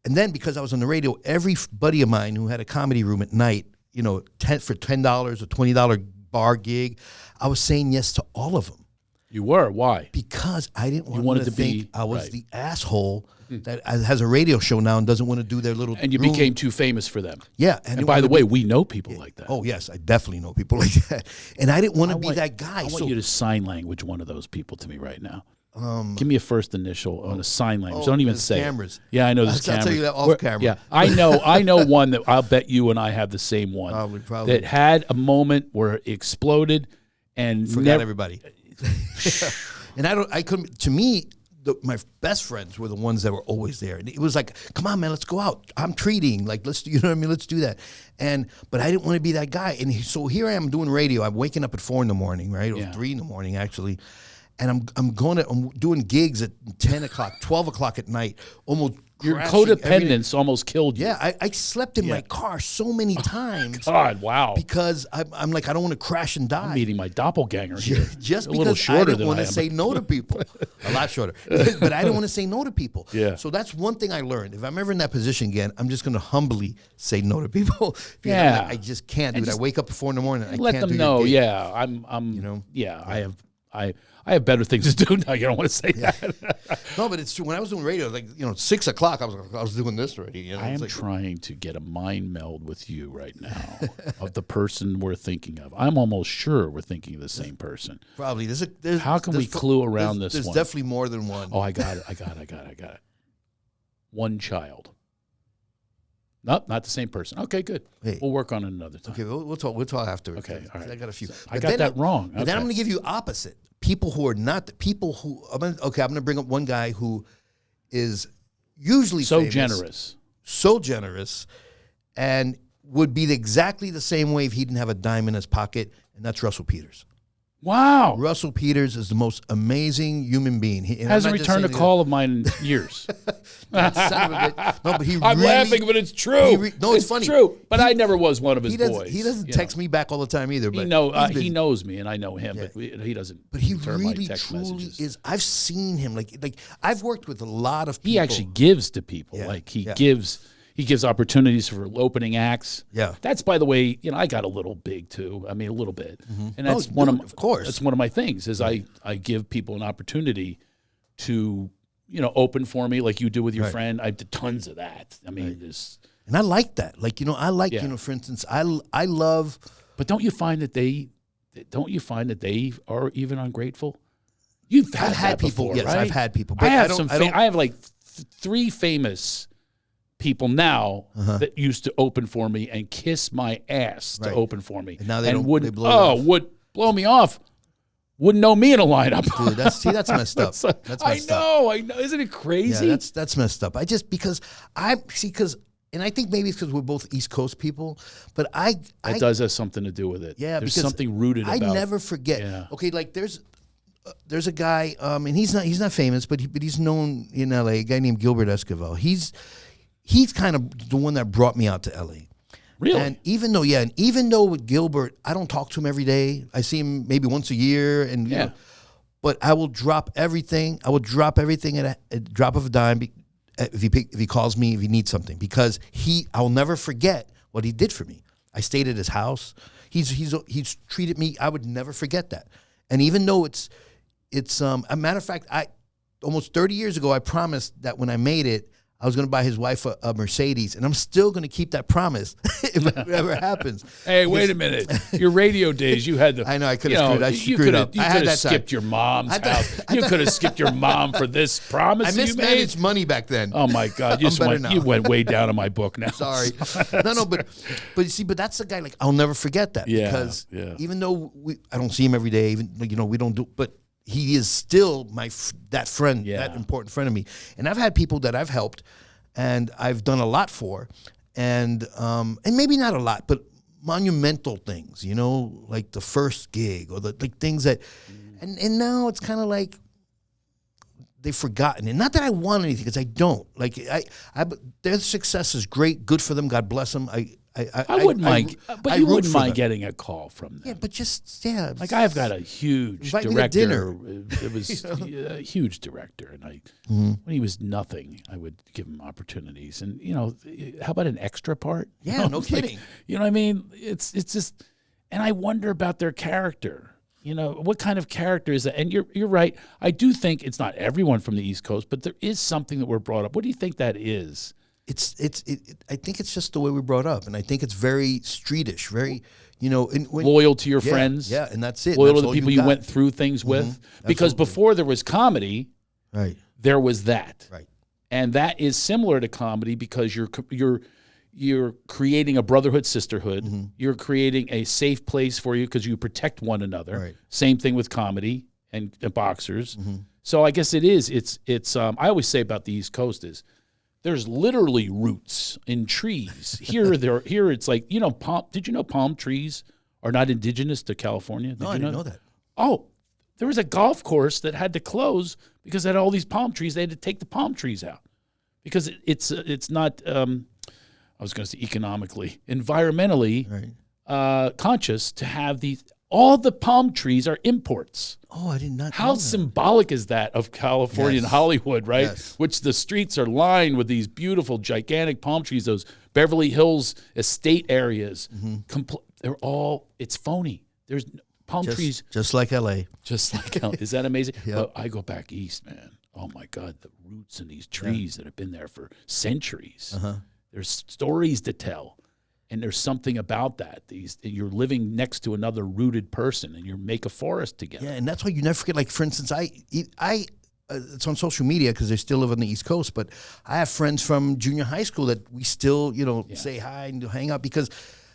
Speaker 2: And then because I was on the radio, every buddy of mine who had a comedy room at night, for $10 or $20 bar gig, I was saying yes to all of them.
Speaker 1: You were? Why?
Speaker 2: Because I didn't want them to think I was the asshole that has a radio show now and doesn't want to do their little
Speaker 1: And you
Speaker 2: room.
Speaker 1: became too famous for them.
Speaker 2: Yeah.
Speaker 1: And by the way, we know people like that.
Speaker 2: Oh, yes. I definitely know people like that. And I didn't want to be that guy.
Speaker 1: I want you to sign language one of those people to me right now. Give me a first initial on a sign language. Don't even say
Speaker 2: cameras.
Speaker 1: It. Yeah, I know there's cameras.
Speaker 2: I'll tell you that off camera.
Speaker 1: Yeah, I know one that I'll bet you and I have the same one.
Speaker 2: Probably.
Speaker 1: That had a moment where it exploded and
Speaker 2: forgot everybody. And to me, my best friends were the ones that were always there. And it was like, come on, man, let's go out. I'm treating. Like, let's do that. But I didn't want to be that guy. And so here I am doing radio. I'm waking up at 4 a.m, right? Or 3 a.m, actually. And I'm doing gigs at 10 o'clock, 12 o'clock at night, almost
Speaker 1: your codependence almost killed you.
Speaker 2: Yeah, I slept in my car so many times.
Speaker 1: God, wow.
Speaker 2: Because I'm like, I don't want to crash and die.
Speaker 1: I'm meeting my doppelganger here.
Speaker 2: Just
Speaker 1: a little
Speaker 2: because
Speaker 1: shorter
Speaker 2: I didn't want to say no to people. A lot shorter. But I don't want to say no to people.
Speaker 1: Yeah.
Speaker 2: So that's one thing I learned. If I'm ever in that position again, I'm just going to humbly say no to people.
Speaker 1: Yeah.
Speaker 2: I just can't do it. I wake up at 4 a.m. and I
Speaker 1: let
Speaker 2: can't
Speaker 1: them
Speaker 2: do
Speaker 1: know.
Speaker 2: your gig.
Speaker 1: Yeah, I have better things to do now. You don't want to say that.
Speaker 2: No, but it's true. When I was doing radio, 6 o'clock, I was doing this already.
Speaker 1: I am trying to get a mind meld with you right now of the person we're thinking of. I'm almost sure we're thinking of the same person.
Speaker 2: Probably.
Speaker 1: How can we clue around this one?
Speaker 2: There's definitely more than one.
Speaker 1: Oh, I got it. One child. Nope, not the same person. Okay, good.
Speaker 2: Hey.
Speaker 1: We'll work on it another time.
Speaker 2: Okay, we'll talk after.
Speaker 1: Okay, all right.
Speaker 2: I got a few.
Speaker 1: I got that wrong.
Speaker 2: But then I'm going to give you opposite. People who are not the people who. I'm going to bring up one guy who is usually
Speaker 1: so
Speaker 2: famous, generous, and would be exactly the same way if he didn't have a dime in his pocket, and that's Russell Peters.
Speaker 1: Wow.
Speaker 2: Russell Peters is the most amazing human being. He
Speaker 1: hasn't returned a call of mine in years.
Speaker 2: Son of a bitch. No, but
Speaker 1: I'm laughing, but it's true.
Speaker 2: It's funny.
Speaker 1: True, but I never was one of his boys.
Speaker 2: He doesn't text me back all the time either. But
Speaker 1: he knows me, and I know him, but he doesn't.
Speaker 2: But he
Speaker 1: return
Speaker 2: really,
Speaker 1: my text
Speaker 2: truly
Speaker 1: messages.
Speaker 2: is. I've seen him. Like I've worked with a lot of people.
Speaker 1: He actually gives to people.
Speaker 2: Yeah,
Speaker 1: like he gives. He gives opportunities for opening acts.
Speaker 2: Yeah,
Speaker 1: that's, by the way, I got a little big too. I mean, a little bit, and that's
Speaker 2: of course.
Speaker 1: That's one of my things is I give people an opportunity to open for me, like you do with your friend. I did tons of that. I mean,
Speaker 2: and I like that. Like for instance, I love.
Speaker 1: But don't you find that they are even ungrateful? You've had
Speaker 2: people.
Speaker 1: Before,
Speaker 2: yes,
Speaker 1: right?
Speaker 2: I've had people. But
Speaker 1: I have like 3 famous people now that used to open for me and kiss my ass to open for me,
Speaker 2: and now they
Speaker 1: would blow me off. Wouldn't know me in a lineup.
Speaker 2: Dude, that's messed up. That's messed up.
Speaker 1: I know. Isn't it crazy?
Speaker 2: Yeah, that's messed up. And I think maybe it's because we're both East Coast people, but it
Speaker 1: does have something to do with it.
Speaker 2: Yeah,
Speaker 1: there's something rooted.
Speaker 2: I
Speaker 1: about
Speaker 2: never forget.
Speaker 1: Yeah.
Speaker 2: Okay, like there's a guy, and he's not famous, but he's known in LA. A guy named Gilbert Esquivel. He's kind of the one that brought me out to LA.
Speaker 1: Really?
Speaker 2: And even though with Gilbert, I don't talk to him every day. I see him maybe once a year, and you know, but I will drop everything. I will drop everything at a drop of a dime if he calls me, if he needs something, because I will never forget what he did for me. I stayed at his house. He's treated me. I would never forget that. And even though it's a matter of fact, almost 30 years ago, I promised that when I made it, I was going to buy his wife a Mercedes, and I'm still going to keep that promise if it ever happens.
Speaker 1: Hey, wait a minute. Your radio days, you had to.
Speaker 2: I know, I could have screwed. I screwed up.
Speaker 1: You could have skipped your mom's house. You could have skipped your mom for this promise you made.
Speaker 2: I mismanaged money back then.
Speaker 1: Oh, my God. You went way down in my book now.
Speaker 2: Sorry. No, but you see, but that's the guy, like, I'll never forget that.
Speaker 1: Yeah,
Speaker 2: because even though I don't see him every day, even, we don't do, but he is still that friend, that important friend of me. And I've had people that I've helped and I've done a lot for, and maybe not a lot, but monumental things, like the first gig or like things that, and now it's kind of like, they've forgotten. And not that I want anything, because I don't. Like their success is great, good for them. God bless them.
Speaker 1: I wouldn't mind, but you wouldn't mind getting a call from them.
Speaker 2: Yeah, but like
Speaker 1: I've got a huge director. It was a huge director, and when he was nothing, I would give him opportunities. And how about an extra part?
Speaker 2: Yeah, no kidding.
Speaker 1: You know what I mean? It's just, and I wonder about their character. What kind of character is that? And you're right. I do think it's not everyone from the East Coast, but there is something that we're brought up. What do you think that is?
Speaker 2: I think it's just the way we're brought up, and I think it's very streetish, very,
Speaker 1: loyal to your friends.
Speaker 2: Yeah, and that's it.
Speaker 1: Loyal to the people you went through things with. Because before there was comedy,
Speaker 2: right,
Speaker 1: there was that.
Speaker 2: Right.
Speaker 1: And that is similar to comedy because you're creating a brotherhood, sisterhood. Mm-hmm. You're creating a safe place for you because you protect one another.
Speaker 2: Right.
Speaker 1: Same thing with comedy and boxers.
Speaker 2: Mm-hmm.
Speaker 1: So I guess it is. It's. I always say about the East Coast is there's literally roots in trees. Here it's like did you know palm trees are not indigenous to California?
Speaker 2: I didn't know that.
Speaker 1: Oh, there was a golf course that had to close because it had all these palm trees. They had to take the palm trees out because it's not. I was going to say economically, environmentally conscious to have these. All the palm trees are imports.
Speaker 2: Oh, I did not.
Speaker 1: How symbolic is that of California and Hollywood, right? Yes. Which the streets are lined with these beautiful, gigantic palm trees. Those Beverly Hills estate areas. Mm-hmm. They're all. It's phony. There's palm trees,
Speaker 2: just like L.A.
Speaker 1: Just like L.A. Is that amazing?
Speaker 2: Yep.
Speaker 1: But I go back east, man. Oh my God, the roots in these trees that have been there for centuries.
Speaker 2: Uh-huh.
Speaker 1: There's stories to tell. And there's something about that. You're living next to another rooted person, and you make a forest together.
Speaker 2: Yeah, and that's why you never forget. Like, for instance, it's on social media because they still live on the East Coast, but I have friends from junior high school that we still, say hi and hang out because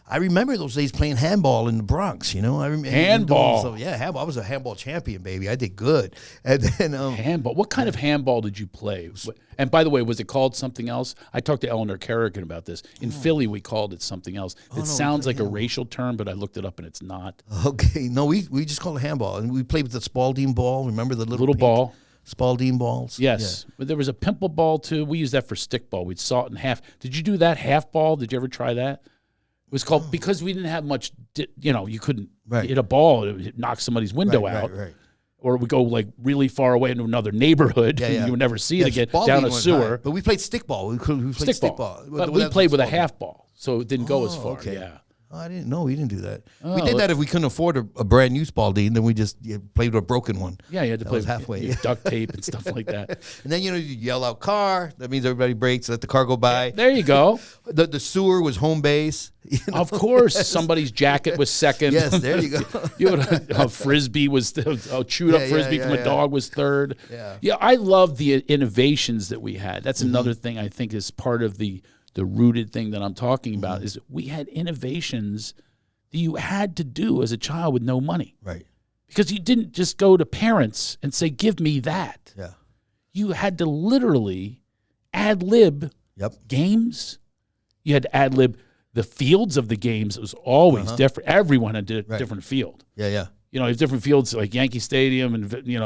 Speaker 2: I remember those days playing handball in the Bronx. I remember
Speaker 1: handball.
Speaker 2: So handball. I was a handball champion, baby. I did good. And then
Speaker 1: handball. What kind of handball did you play? And by the way, was it called something else? I talked to Eleanor Kerrigan about this. In Philly, we called it something else. It sounds like a racial term, but I looked it up and it's not.
Speaker 2: Okay, no, we just called it handball, and we played with the Spalding ball. Remember the little
Speaker 1: ball?
Speaker 2: Spalding balls.
Speaker 1: Yes, but there was a pimple ball too. We used that for stick ball. We'd saw it in half. Did you do that half ball? Did you ever try that? It was called because we didn't have much. You couldn't hit a ball; it would knock somebody's window out, or it would go like really far away into another neighborhood. And you would never see it again down a sewer.
Speaker 2: But we played stick ball. We played stick ball.
Speaker 1: But we played with a half ball, so it didn't go as far.
Speaker 2: Okay.
Speaker 1: Yeah.
Speaker 2: Oh, I didn't know. We didn't do that. We did that if we couldn't afford a brand new Spalding, then we just played with a broken one.
Speaker 1: Yeah, you had to play
Speaker 2: halfway.
Speaker 1: Duct tape and stuff like that.
Speaker 2: And then you yell out car. That means everybody breaks. Let the car go by.
Speaker 1: Yeah, there you go.
Speaker 2: The sewer was home base.
Speaker 1: Of course, somebody's jacket was second.
Speaker 2: Yes, there you go.
Speaker 1: A frisbee was a chewed up frisbee from a dog was third. Yeah. I love the innovations that we had. That's another thing I think is part of the rooted thing that I'm talking about is we had innovations that you had to do as a child with no money.
Speaker 2: Right.
Speaker 1: Because you didn't just go to parents and say, give me that.
Speaker 2: Yeah.
Speaker 1: You had to literally ad-lib games. You had to ad-lib the fields of the games. It was always different. Everyone had a different field.
Speaker 2: Yeah.
Speaker 1: There's different fields like Yankee Stadium and,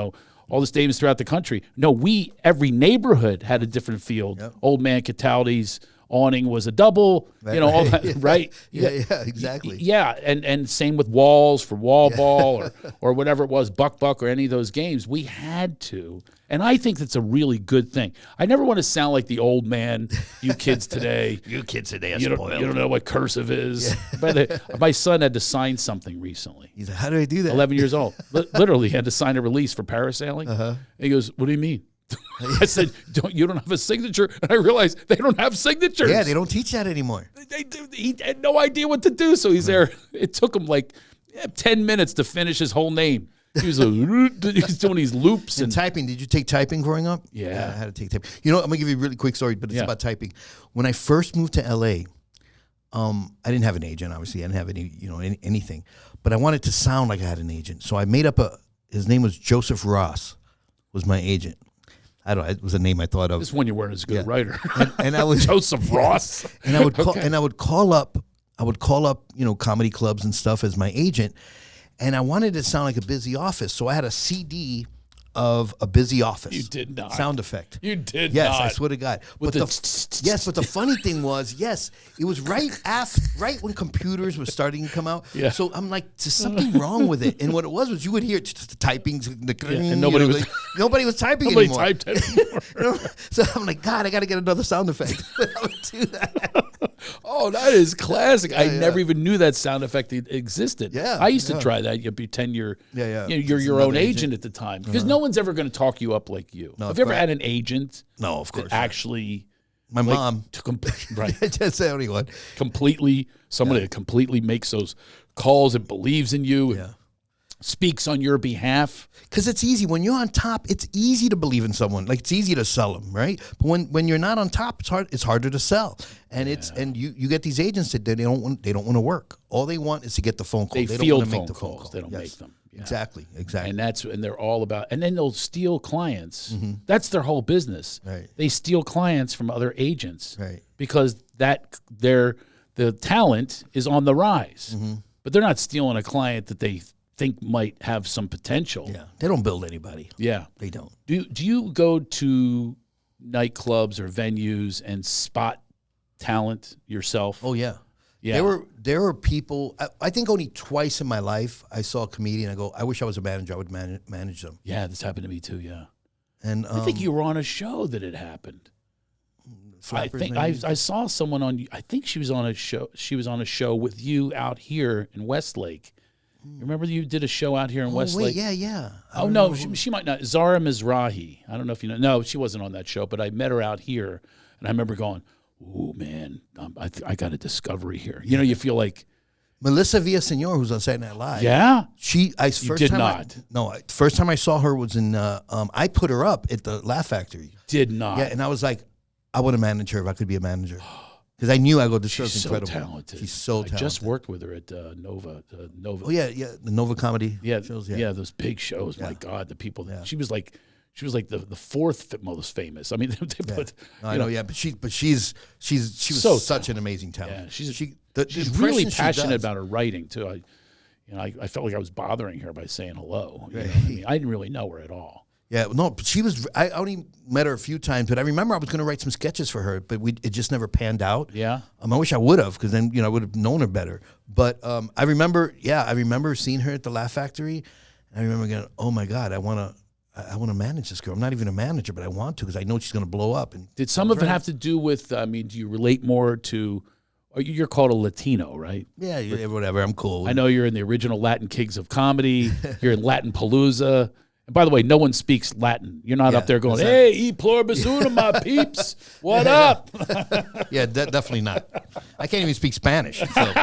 Speaker 1: all the stadiums throughout the country. No, every neighborhood had a different field. Yep. Old Man Cataldi's awning was a double, all that, right?
Speaker 2: Yeah, exactly.
Speaker 1: Yeah, and same with walls for wall ball or whatever it was, buck or any of those games. We had to, and I think that's a really good thing. I never want to sound like the old man, you kids today.
Speaker 2: You kids today are
Speaker 1: spoiled. You don't know what cursive is. Yeah. But my son had to sign something recently.
Speaker 2: He's like, how do I do that?
Speaker 1: 11 years old. Literally had to sign a release for parasailing. And he goes, what do you mean? I said, you don't have a signature? And I realized they don't have signatures.
Speaker 2: Yeah, they don't teach that anymore.
Speaker 1: He had no idea what to do, so he's there. It took him like 10 minutes to finish his whole name. He's doing these loops.
Speaker 2: And typing, did you take typing growing up?
Speaker 1: Yeah.
Speaker 2: I had to take typing. I'm going to give you a really quick story, but it's about typing. When I first moved to L.A., I didn't have an agent, obviously. I didn't have anything. But I wanted to sound like I had an agent. So I made up his name was Joseph Ross, was my agent. It was a name I thought of.
Speaker 1: This one you weren't as good a writer.
Speaker 2: And I was
Speaker 1: Joseph Ross.
Speaker 2: And I would call up comedy clubs and stuff as my agent. And I wanted it to sound like a busy office. So I had a CD of a busy office.
Speaker 1: You did not.
Speaker 2: Sound effect.
Speaker 1: You did
Speaker 2: yes,
Speaker 1: not.
Speaker 2: I swear to God.
Speaker 1: With
Speaker 2: But the funny thing was, yes, it was right when computers were starting to come out.
Speaker 1: Yeah.
Speaker 2: So I'm like, there's something wrong with it. And what it was you would hear the typing,
Speaker 1: and nobody was
Speaker 2: nobody was typing
Speaker 1: nobody
Speaker 2: anymore.
Speaker 1: typed anymore.
Speaker 2: So I'm like, God, I got to get another sound effect. I would do that.
Speaker 1: Oh, that is classic. I never even knew that sound effect existed.
Speaker 2: Yeah,
Speaker 1: I used to try that. You pretend you're
Speaker 2: Yeah.
Speaker 1: you're your own agent at the time, because no one's ever going to talk you up like you.
Speaker 2: No,
Speaker 1: Have you ever
Speaker 2: right.
Speaker 1: had an agent?
Speaker 2: No, of course
Speaker 1: that
Speaker 2: not.
Speaker 1: actually,
Speaker 2: My mom.
Speaker 1: Right.
Speaker 2: Just the only one.
Speaker 1: Completely, somebody that completely makes those calls and believes in you and speaks on your behalf.
Speaker 2: Because it's easy. When you're on top, it's easy to believe in someone. Like, it's easy to sell them, right? But when you're not on top, it's harder to sell. And you get these agents that they don't want to work. All they want is to get the phone call.
Speaker 1: They
Speaker 2: don't
Speaker 1: field
Speaker 2: want to
Speaker 1: phone
Speaker 2: make the phone
Speaker 1: calls.
Speaker 2: call.
Speaker 1: They don't make them. Yeah.
Speaker 2: Exactly.
Speaker 1: And they're all about, and then they'll steal clients. That's their whole business.
Speaker 2: Right.
Speaker 1: They steal clients from other agents.
Speaker 2: Right.
Speaker 1: Because the talent is on the rise. But they're not stealing a client that they think might have some potential.
Speaker 2: Yeah. They don't build anybody.
Speaker 1: Yeah.
Speaker 2: They don't.
Speaker 1: Do you go to nightclubs or venues and spot talent yourself?
Speaker 2: Oh, yeah.
Speaker 1: Yeah.
Speaker 2: There were people, I think only twice in my life I saw a comedian. I go, I wish I was a manager. I would manage them.
Speaker 1: Yeah, this happened to me too, yeah.
Speaker 2: And
Speaker 1: I think you were on a show that it happened.
Speaker 2: Flappers,
Speaker 1: I think
Speaker 2: maybe?
Speaker 1: I saw someone on. I think she was on a show. She was on a show with you out here in Westlake. Remember you did a show out here in Westlake?
Speaker 2: Wait, yeah.
Speaker 1: Oh no, she might not. Zara Mizrahi. I don't know if you know. No, she wasn't on that show, but I met her out here, and I remember going, "Ooh, man, I got a discovery here." You know, you feel like
Speaker 2: Melissa Villaseñor, who's on Saturday Night Live.
Speaker 1: Yeah,
Speaker 2: First time I saw her was in. I put her up at the Laugh Factory.
Speaker 1: did not.
Speaker 2: Yeah, and I was like, I want to manage her if I could be a manager, because I knew I go, this girl's
Speaker 1: She's
Speaker 2: incredible.
Speaker 1: so talented.
Speaker 2: She's so talented.
Speaker 1: I just worked with her at Nova. Nova.
Speaker 2: Oh yeah, the Nova comedy.
Speaker 1: Shows. Yeah, those big shows. My God, the people. She was like the fourth most famous. I mean, they put.
Speaker 2: I know. Yeah, but she was
Speaker 1: So
Speaker 2: such an amazing talent.
Speaker 1: Yeah, she's
Speaker 2: the
Speaker 1: really
Speaker 2: impressions she
Speaker 1: passionate
Speaker 2: does.
Speaker 1: about her writing too. I felt like I was bothering her by saying hello. You know what I mean, I didn't really know her at all.
Speaker 2: Yeah, no, but she was. I only met her a few times, but I remember I was going to write some sketches for her, but it just never panned out.
Speaker 1: Yeah,
Speaker 2: I wish I would have, because then I would have known her better. But I remember seeing her at the Laugh Factory, and I remember going, "Oh my God, I want to manage this girl. I'm not even a manager, but I want to, because I know she's going to blow up." And
Speaker 1: did some of it have to do with? I mean, do you relate more to? You're called a Latino, right?
Speaker 2: Yeah, whatever. I'm cool.
Speaker 1: I know you're in the original Latin Kings of Comedy. You're in Latin Palooza. And by the way, no one speaks Latin. You're not up there going, "Hey, e pluribus unum, my peeps. What up?"
Speaker 2: Yeah, definitely not. I can't even speak Spanish. So.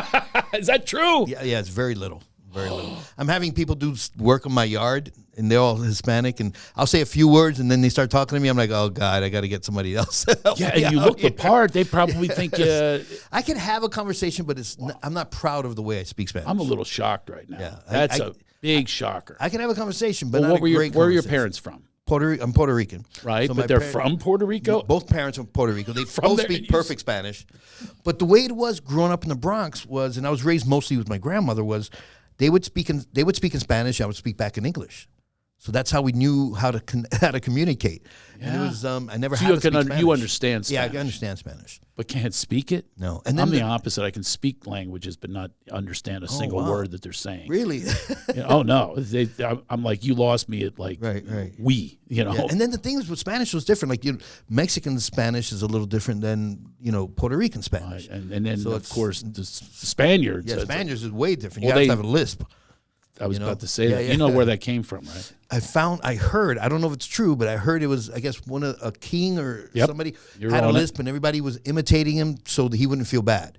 Speaker 1: Is that true?
Speaker 2: Yeah, it's very little. Very little. I'm having people do work on my yard, and they're all Hispanic, and I'll say a few words, and then they start talking to me. I'm like, oh, God, I got to get somebody else.
Speaker 1: Yeah, and you look the part. They probably think
Speaker 2: I can have a conversation, but I'm not proud of the way I speak Spanish.
Speaker 1: I'm a little shocked right now.
Speaker 2: Yeah,
Speaker 1: That's a big shocker.
Speaker 2: I can have a conversation, but
Speaker 1: Well,
Speaker 2: not
Speaker 1: where are your
Speaker 2: conversation.
Speaker 1: parents from?
Speaker 2: I'm Puerto Rican.
Speaker 1: Right,
Speaker 2: So
Speaker 1: but
Speaker 2: my
Speaker 1: they're from Puerto Rico?
Speaker 2: Both parents are from Puerto Rico. They both
Speaker 1: there,
Speaker 2: speak perfect Spanish. But the way it was growing up in the Bronx was, and I was raised mostly with my grandmother, was they would speak in Spanish, I would speak back in English. So that's how we knew how to communicate. And it was I never
Speaker 1: So
Speaker 2: had to speak Spanish.
Speaker 1: you understand Spanish.
Speaker 2: Yeah, I understand Spanish.
Speaker 1: But can't speak it?
Speaker 2: No. And
Speaker 1: I'm
Speaker 2: then
Speaker 1: the opposite. I can speak languages but not understand a single
Speaker 2: wow.
Speaker 1: word that they're saying.
Speaker 2: Really?
Speaker 1: Oh, no. I'm like, you lost me at like,
Speaker 2: Right.
Speaker 1: we,
Speaker 2: Yeah. And then the thing is with Spanish was different. Like, Mexican Spanish is a little different than, Puerto Rican Spanish.
Speaker 1: And then,
Speaker 2: So
Speaker 1: of course, the Spaniards.
Speaker 2: Yeah, Spaniards is way different. You
Speaker 1: Well,
Speaker 2: have to have a lisp.
Speaker 1: I was about to say
Speaker 2: Yeah,
Speaker 1: that.
Speaker 2: yeah.
Speaker 1: You know where that came from, right?
Speaker 2: I heard, I don't know if it's true, but I heard it was, I guess, a king or
Speaker 1: Yep.
Speaker 2: somebody
Speaker 1: You're
Speaker 2: had a
Speaker 1: on it.
Speaker 2: lisp and everybody was imitating him so that he wouldn't feel bad.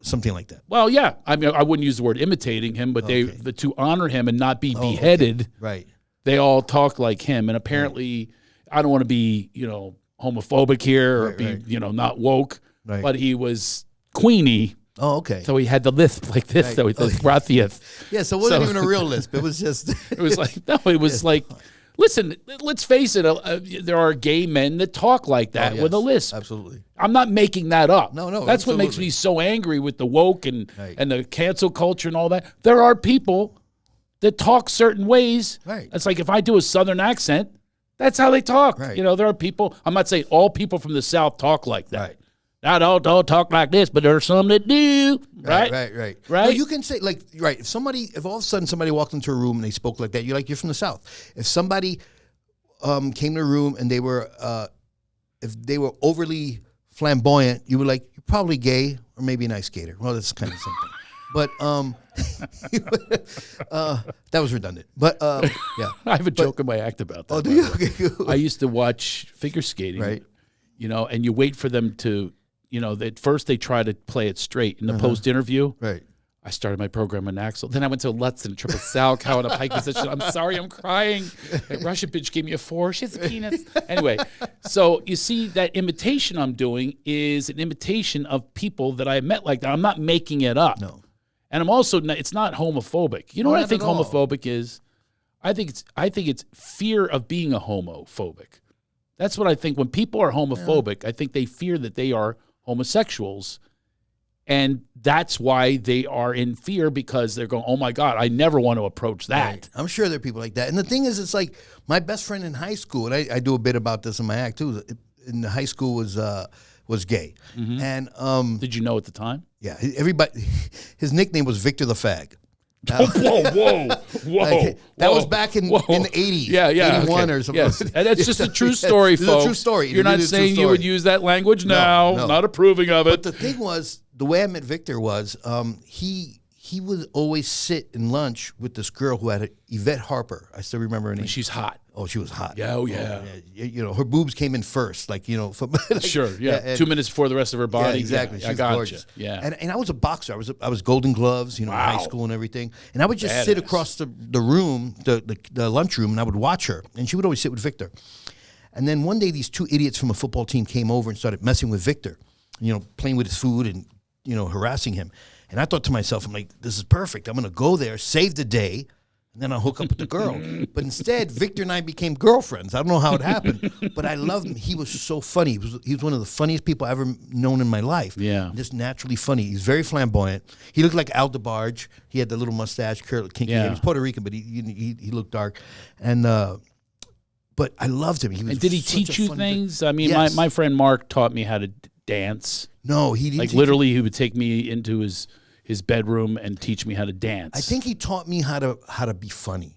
Speaker 2: Something like that.
Speaker 1: Well, yeah. I mean, I wouldn't use the word imitating him, but to honor him and not be beheaded,
Speaker 2: Right.
Speaker 1: they all talk like him. And apparently, I don't want to be, homophobic here or be, not woke,
Speaker 2: Right.
Speaker 1: but he was Queenie.
Speaker 2: Oh, okay.
Speaker 1: So he had the lisp like this,
Speaker 2: Right.
Speaker 1: though. He says, Gratias.
Speaker 2: Yeah, so it wasn't even a real lisp. It was just...
Speaker 1: It was like, no, it was like, listen, let's face it, there are gay men that talk like that with a lisp.
Speaker 2: Absolutely.
Speaker 1: I'm not making that up.
Speaker 2: No,
Speaker 1: That's what makes
Speaker 2: absolutely.
Speaker 1: me so angry with the woke and
Speaker 2: Right.
Speaker 1: the cancel culture and all that. There are people that talk certain ways.
Speaker 2: Right.
Speaker 1: It's like if I do a Southern accent, that's how they talk.
Speaker 2: Right.
Speaker 1: You know, there are people, I'm not saying all people from the South talk like that.
Speaker 2: Right.
Speaker 1: Not all talk like this, but there are some that do. Right?
Speaker 2: Right.
Speaker 1: Right?
Speaker 2: No, you can say, like, right, if all of a sudden somebody walked into a room and they spoke like that, you're from the South. If somebody came to a room and they were, if they were overly flamboyant, you were like, you're probably gay or maybe an ice skater. Well, that's kind of the same thing. But that was redundant. But yeah,
Speaker 1: I have a joke in my act about that.
Speaker 2: Oh, do you? Okay.
Speaker 1: I used to watch figure skating,
Speaker 2: Right.
Speaker 1: You know, and you wait for them to, you know, at first they try to play it straight. In the post-interview,
Speaker 2: Right.
Speaker 1: I started my program in Axel. Then I went to a Lutz and triple Sal cow in a pike position. I'm sorry, I'm crying. That Russian bitch gave me a 4. She has a penis. Anyway, so you see that imitation I'm doing is an imitation of people that I met like that. I'm not making it up.
Speaker 2: No.
Speaker 1: And I'm also not, it's not homophobic. You know
Speaker 2: No,
Speaker 1: what I
Speaker 2: not
Speaker 1: think
Speaker 2: at all.
Speaker 1: homophobic is? I think it's fear of being a homophobic. That's what I think. When people are homophobic, I think they fear that they are homosexuals. And that's why they are in fear, because they're going, oh my God, I never want to approach that.
Speaker 2: Right. I'm sure there are people like that. And the thing is, it's like my best friend in high school, and I do a bit about this in my act too, in high school was gay. And
Speaker 1: Did you know at the time?
Speaker 2: yeah, everybody, his nickname was Victor the Fag.
Speaker 1: Whoa.
Speaker 2: Like, that was back in the 80s.
Speaker 1: Yeah,
Speaker 2: 81
Speaker 1: okay.
Speaker 2: or something.
Speaker 1: Yes. And that's just a true story,
Speaker 2: This is
Speaker 1: folks.
Speaker 2: a true story.
Speaker 1: You're not
Speaker 2: It is a true
Speaker 1: saying you would
Speaker 2: story.
Speaker 1: use that language now.
Speaker 2: no.
Speaker 1: Not approving of it.
Speaker 2: But the thing was, the way I met Victor was he would always sit in lunch with this girl who had Yvette Harper. I still remember her name.
Speaker 1: She's hot.
Speaker 2: Oh, she was hot.
Speaker 1: Yeah, oh, yeah.
Speaker 2: You know, her boobs came in first, like, you know. Like,
Speaker 1: Sure, yeah.
Speaker 2: and-
Speaker 1: 2 minutes before the rest of her body.
Speaker 2: Yeah, exactly.
Speaker 1: Yeah,
Speaker 2: She's
Speaker 1: I got
Speaker 2: gorgeous.
Speaker 1: you. Yeah.
Speaker 2: And I was a boxer. I was Golden Gloves, you know, in high
Speaker 1: Wow.
Speaker 2: school and everything. And I would just sit
Speaker 1: Badass.
Speaker 2: across the room, the lunchroom, and I would watch her. And she would always sit with Victor. And then one day, these 2 idiots from a football team came over and started messing with Victor, you know, playing with his food and, you know, harassing him. And I thought to myself, I'm like, this is perfect. I'm going to go there, save the day, and then I'll hook up with the girl. But instead, Victor and I became girlfriends. I don't know how it happened, but I loved him. He was so funny. He was one of the funniest people I've ever known in my life.
Speaker 1: Yeah.
Speaker 2: Just naturally funny. He's very flamboyant. He looked like Al DeBarge. He had the little mustache, curly, kinky hair.
Speaker 1: Yeah.
Speaker 2: He was Puerto Rican, but he looked dark. And but I loved him. He was
Speaker 1: And did he
Speaker 2: such
Speaker 1: teach
Speaker 2: a
Speaker 1: you
Speaker 2: fun
Speaker 1: things? I mean,
Speaker 2: Yes.
Speaker 1: my friend Mark taught me how to dance.
Speaker 2: No, he didn't.
Speaker 1: Like
Speaker 2: teach me.
Speaker 1: literally, he would take me into his bedroom and teach me how to dance.
Speaker 2: I think he taught me how to be funny.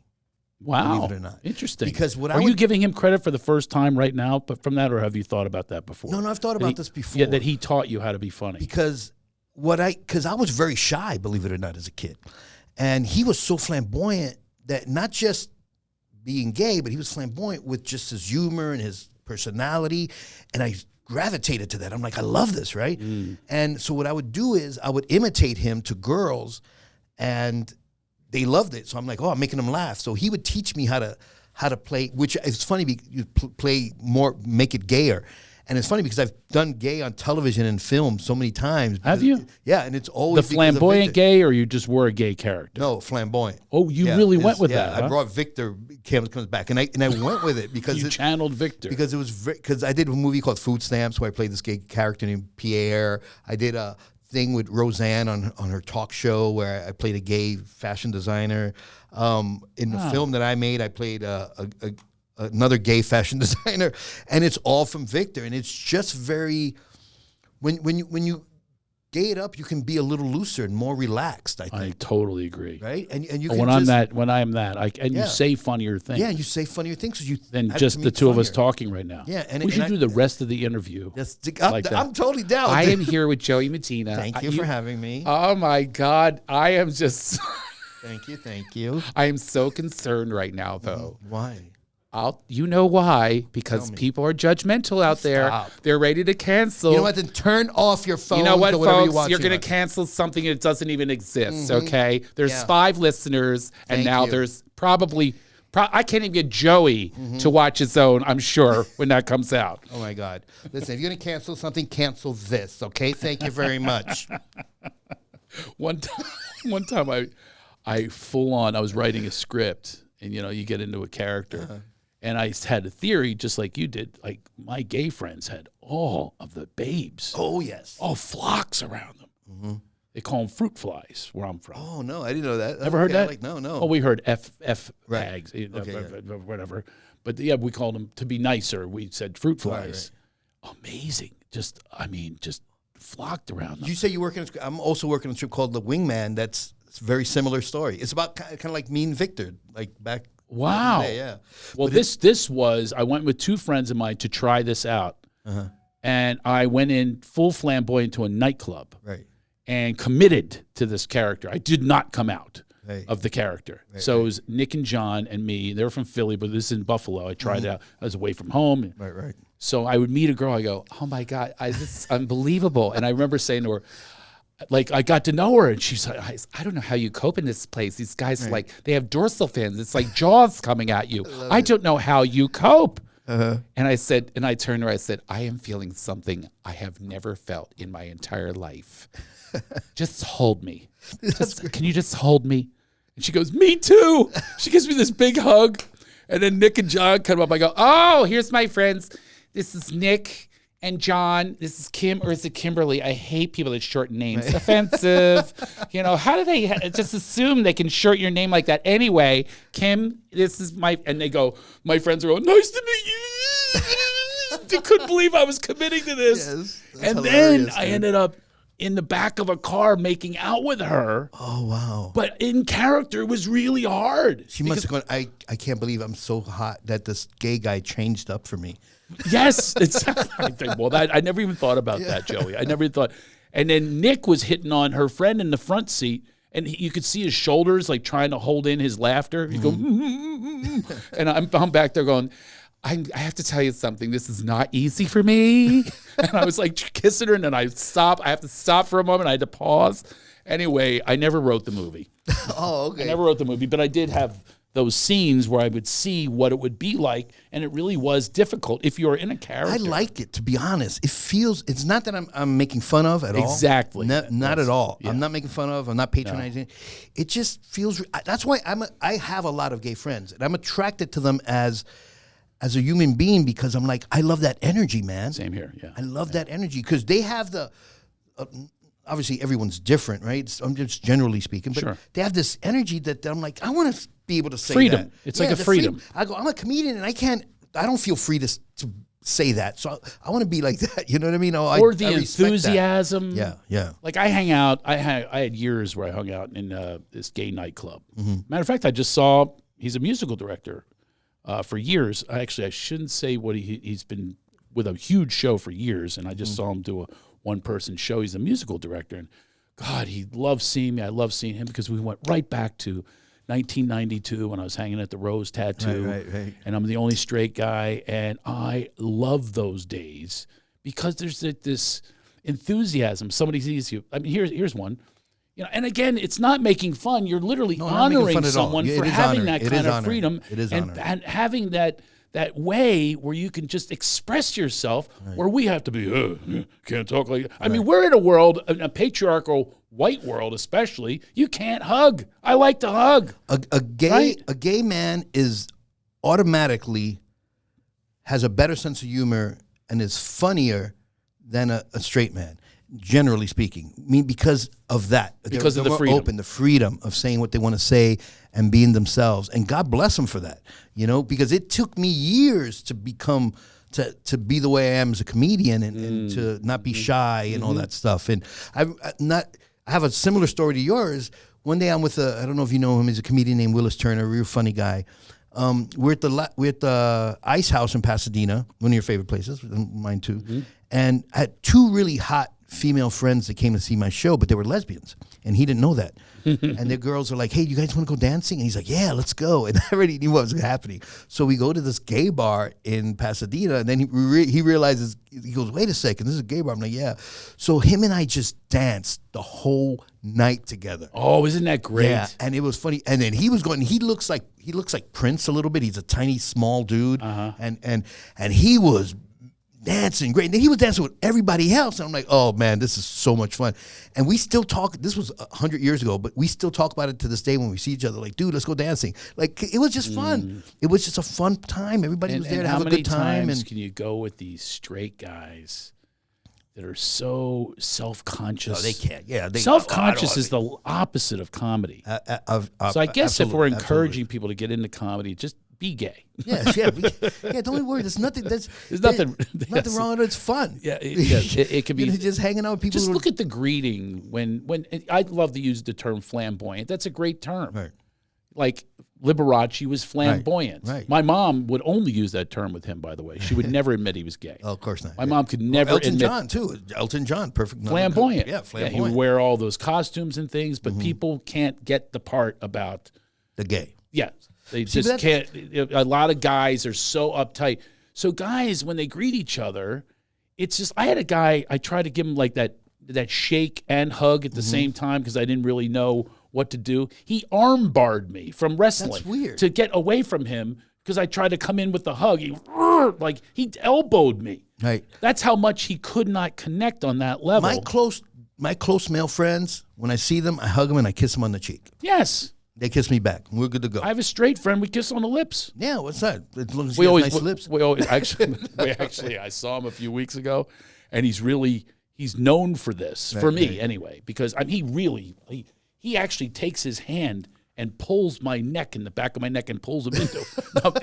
Speaker 1: Wow.
Speaker 2: Believe it or not.
Speaker 1: Interesting.
Speaker 2: Because what I
Speaker 1: Are you
Speaker 2: would-
Speaker 1: giving him credit for the first time right now, but from that, or have you thought about that before?
Speaker 2: No, I've thought
Speaker 1: That
Speaker 2: about
Speaker 1: he-
Speaker 2: this before.
Speaker 1: Yeah, that he taught you how to be funny.
Speaker 2: Because I was very shy, believe it or not, as a kid. And he was so flamboyant that not just being gay, but he was flamboyant with just his humor and his personality. And I gravitated to that. I'm like, I love this, right? And so what I would do is I would imitate him to girls, and they loved it. So I'm like, oh, I'm making them laugh. So he would teach me how to play, which is funny because you play more, make it gayer. And it's funny because I've done gay on television and film so many times.
Speaker 1: Have you?
Speaker 2: Yeah, and it's
Speaker 1: The
Speaker 2: always because of
Speaker 1: flamboyant
Speaker 2: Victor.
Speaker 1: gay, or you just were a gay character?
Speaker 2: No, flamboyant.
Speaker 1: Oh, you
Speaker 2: Yeah,
Speaker 1: really
Speaker 2: it's-
Speaker 1: went with
Speaker 2: yeah,
Speaker 1: that, huh?
Speaker 2: I brought Victor comes back, and I went with it because
Speaker 1: You channeled Victor.
Speaker 2: because it was because I did a movie called Food Stamps where I played this gay character named Pierre. I did a thing with Roseanne on her talk show where I played a gay fashion designer. In the film that I made, I played another gay fashion designer, and it's all from Victor. And it's just very when you gay it up, you can be a little looser and more relaxed. I think,
Speaker 1: I totally agree.
Speaker 2: right? And you
Speaker 1: But
Speaker 2: can
Speaker 1: when I'm that, and you
Speaker 2: Yeah.
Speaker 1: say funnier things.
Speaker 2: yeah, you say funnier things
Speaker 1: than
Speaker 2: that
Speaker 1: just
Speaker 2: to me
Speaker 1: the
Speaker 2: is
Speaker 1: two of us
Speaker 2: funnier.
Speaker 1: talking right now.
Speaker 2: Yeah, and
Speaker 1: we should
Speaker 2: I-
Speaker 1: do the rest of the interview. Like that.
Speaker 2: I'm totally down.
Speaker 1: I am here with Joey Medina.
Speaker 2: Thank you for having me.
Speaker 1: Oh my God, I am just.
Speaker 2: Thank you.
Speaker 1: I am so concerned right now, though.
Speaker 2: Why?
Speaker 1: You know why? Because people are judgmental out there.
Speaker 2: Stop.
Speaker 1: They're ready to cancel.
Speaker 2: You know what? Then turn off your phone.
Speaker 1: You know what,
Speaker 2: or whatever
Speaker 1: folks?
Speaker 2: You're, watching
Speaker 1: You're going
Speaker 2: on.
Speaker 1: to cancel something that doesn't even exist, okay? There's
Speaker 2: Yeah.
Speaker 1: 5 listeners, and
Speaker 2: Thank
Speaker 1: now
Speaker 2: you.
Speaker 1: there's probably I can't even get Joey to watch his own, I'm sure, when that comes out.
Speaker 2: Oh my God! Listen, if you're going to cancel something, cancel this. Okay? Thank you very much.
Speaker 1: One time I full on, I was writing a script, and you get into a character. And I had a theory, just like you did. Like, my gay friends had all of the babes.
Speaker 2: Oh yes.
Speaker 1: All flocks around them. They call them fruit flies where I'm from.
Speaker 2: Oh, no, I didn't know that.
Speaker 1: Ever heard that?
Speaker 2: Like, no.
Speaker 1: Oh, we heard F
Speaker 2: Right.
Speaker 1: hags,
Speaker 2: Okay,
Speaker 1: whatever. But yeah, we called them, to be nicer, we said fruit flies.
Speaker 2: Right.
Speaker 1: Amazing. Just flocked around them.
Speaker 2: You say you work in I'm also working on a strip called The Wingman. It's a very similar story. It's about kind of like me and Victor, like back.
Speaker 1: Wow.
Speaker 2: In the day, yeah.
Speaker 1: Well, this was, I went with two friends of mine to try this out.
Speaker 2: Uh-huh.
Speaker 1: And I went in full flamboyant to a nightclub.
Speaker 2: Right.
Speaker 1: And committed to this character. I did not come out
Speaker 2: Right.
Speaker 1: of the character.
Speaker 2: Right,
Speaker 1: So it was Nick and John and me. They were from Philly, but this is in Buffalo. I tried it out. I was away from home.
Speaker 2: Right.
Speaker 1: So I would meet a girl. I go, oh, my God, this is unbelievable. And I remember saying to her, like, I got to know her, and she's like, I don't know how you cope in this place. These guys, like, they have dorsal fins. It's like Jaws coming at you. I don't know how you cope.
Speaker 2: Uh-huh.
Speaker 1: And I said, and I turned to her, I said, I am feeling something I have never felt in my entire life. Just hold me. Can you just hold me? And she goes, me too. She gives me this big hug. And then Nick and John come up. I go, oh, here's my friends. This is Nick and John. This is Kim, or is it Kimberly? I hate people that shorten names. Offensive. How do they just assume they can short your name like that? Anyway, Kim, this is and they go, my friends are going, nice to meet you. They couldn't believe I was committing to this.
Speaker 2: Yes,
Speaker 1: and then I ended up in the back of a car making out with her.
Speaker 2: Oh, wow.
Speaker 1: But in character, it was really hard.
Speaker 2: She must have gone, I can't believe I'm so hot that this gay guy changed up for me.
Speaker 1: Yes. Well, I never even thought about that, Joey. I never thought. And then Nick was hitting on her friend in the front seat, and you could see his shoulders like trying to hold in his laughter. He'd go, and I'm back there going, I have to tell you something. This is not easy for me. And I was like kissing her, and then I have to stop for a moment. I had to pause. Anyway, I never wrote the movie.
Speaker 2: Oh, okay.
Speaker 1: I never wrote the movie, but I did have those scenes where I would see what it would be like, and it really was difficult if you're in a character.
Speaker 2: I like it, to be honest. It's not that I'm making fun of at all.
Speaker 1: Exactly.
Speaker 2: Not at all.
Speaker 1: Yeah.
Speaker 2: I'm not making fun of. I'm not patronizing. No. It just feels. That's why I have a lot of gay friends, and I'm attracted to them as a human being because I'm like, I love that energy, man.
Speaker 1: Same here, yeah.
Speaker 2: I love that energy because they have the. Obviously, everyone's different, right? I'm just generally speaking, but they have this energy that I'm like, I want to be able to say
Speaker 1: freedom.
Speaker 2: That.
Speaker 1: It's like a freedom.
Speaker 2: I go, I'm a comedian, and I don't feel free to say that. So I want to be like that. You know what I mean?
Speaker 1: Or the enthusiasm.
Speaker 2: That. Yeah.
Speaker 1: Like I hang out. I had years where I hung out in this gay nightclub. Mm-hmm. Matter of fact, I just saw he's a musical director for years. I shouldn't say what he's been with a huge show for years, and I just saw him do a one-person show. He's a musical director, and God, he loves seeing me. I love seeing him because we went right back to 1992 when I was hanging at the Rose Tattoo,
Speaker 2: right.
Speaker 1: And I'm the only straight guy, and I love those days because there's this enthusiasm. Somebody sees you. I mean, here's one. And again, it's not making fun. You're literally honoring someone for having that kind of freedom and having that way where you can just express yourself, where we have to be, can't talk like that. I mean, we're in a world, a patriarchal white world especially, you can't hug. I like to hug.
Speaker 2: A gay man is automatically has a better sense of humor and is funnier than a straight man, generally speaking. I mean, because of that.
Speaker 1: Because of the
Speaker 2: more
Speaker 1: freedom.
Speaker 2: Open, the freedom of saying what they want to say and being themselves. And God bless them for that, because it took me years to become, to be the way I am as a comedian and to not be shy and all that stuff. And I have a similar story to yours. One day I'm with I don't know if you know him, he's a comedian named Willis Turner, a real funny guy. We're at the Ice House in Pasadena, one of your favorite places, mine too. Mm-hmm. And I had two really hot female friends that came to see my show, but they were lesbians, and he didn't know that. And their girls are like, hey, you guys want to go dancing? And he's like, yeah, let's go. And I already knew what was happening. So we go to this gay bar in Pasadena, and then he realizes, he goes, wait a second, this is a gay bar. I'm like, yeah. So him and I just danced the whole night together.
Speaker 1: Oh, isn't that great?
Speaker 2: Yeah, and it was funny. And then he was going, he looks like Prince a little bit. He's a tiny, small dude. Uh-huh. And he was dancing great. And then he was dancing with everybody else. And I'm like, oh, man, this is so much fun. And we still talk. This was 100 years ago, but we still talk about it to this day when we see each other. Like, dude, let's go dancing. Like, it was just fun. It was just a fun time. Everybody was there to have a good time.
Speaker 1: How many times can you go with these straight guys that are so self-conscious.
Speaker 2: No, they can't. Yeah,
Speaker 1: self-conscious is the opposite of comedy. So I guess if we're encouraging people to get into comedy, just be gay.
Speaker 2: Yes, yeah, don't be worried. There's nothing. There's nothing wrong with it. It's fun.
Speaker 1: Yeah, it could be
Speaker 2: just hanging out with people.
Speaker 1: Just look at the greeting when I love to use the term flamboyant. That's a great term.
Speaker 2: Right.
Speaker 1: Like Liberace was flamboyant.
Speaker 2: Right.
Speaker 1: My mom would only use that term with him, by the way. She would never admit he was gay.
Speaker 2: Oh, of course not.
Speaker 1: My mom could never
Speaker 2: Elton
Speaker 1: admit.
Speaker 2: John, too. Elton John, perfect.
Speaker 1: Flamboyant.
Speaker 2: Yeah, flamboyant.
Speaker 1: Yeah, he would wear all those costumes and things, but people can't get the part about
Speaker 2: the gay.
Speaker 1: Yeah. They just can't. A lot of guys are so uptight. So guys, when they greet each other, it's just, I had a guy, I tried to give him like that shake and hug at the same time because I didn't really know what to do. He arm barred me from wrestling.
Speaker 2: That's weird.
Speaker 1: To get away from him because I tried to come in with the hug. He elbowed me.
Speaker 2: Right.
Speaker 1: That's how much he could not connect on that level.
Speaker 2: My close male friends, when I see them, I hug them and I kiss them on the cheek.
Speaker 1: Yes.
Speaker 2: They kiss me back. We're good to go.
Speaker 1: I have a straight friend. We kiss on the lips.
Speaker 2: Yeah, what's that? As long as you have nice lips.
Speaker 1: We always actually, I saw him a few weeks ago, and he's known for this, for me anyway, because he actually takes his hand and pulls my neck in the back of my neck and pulls him into.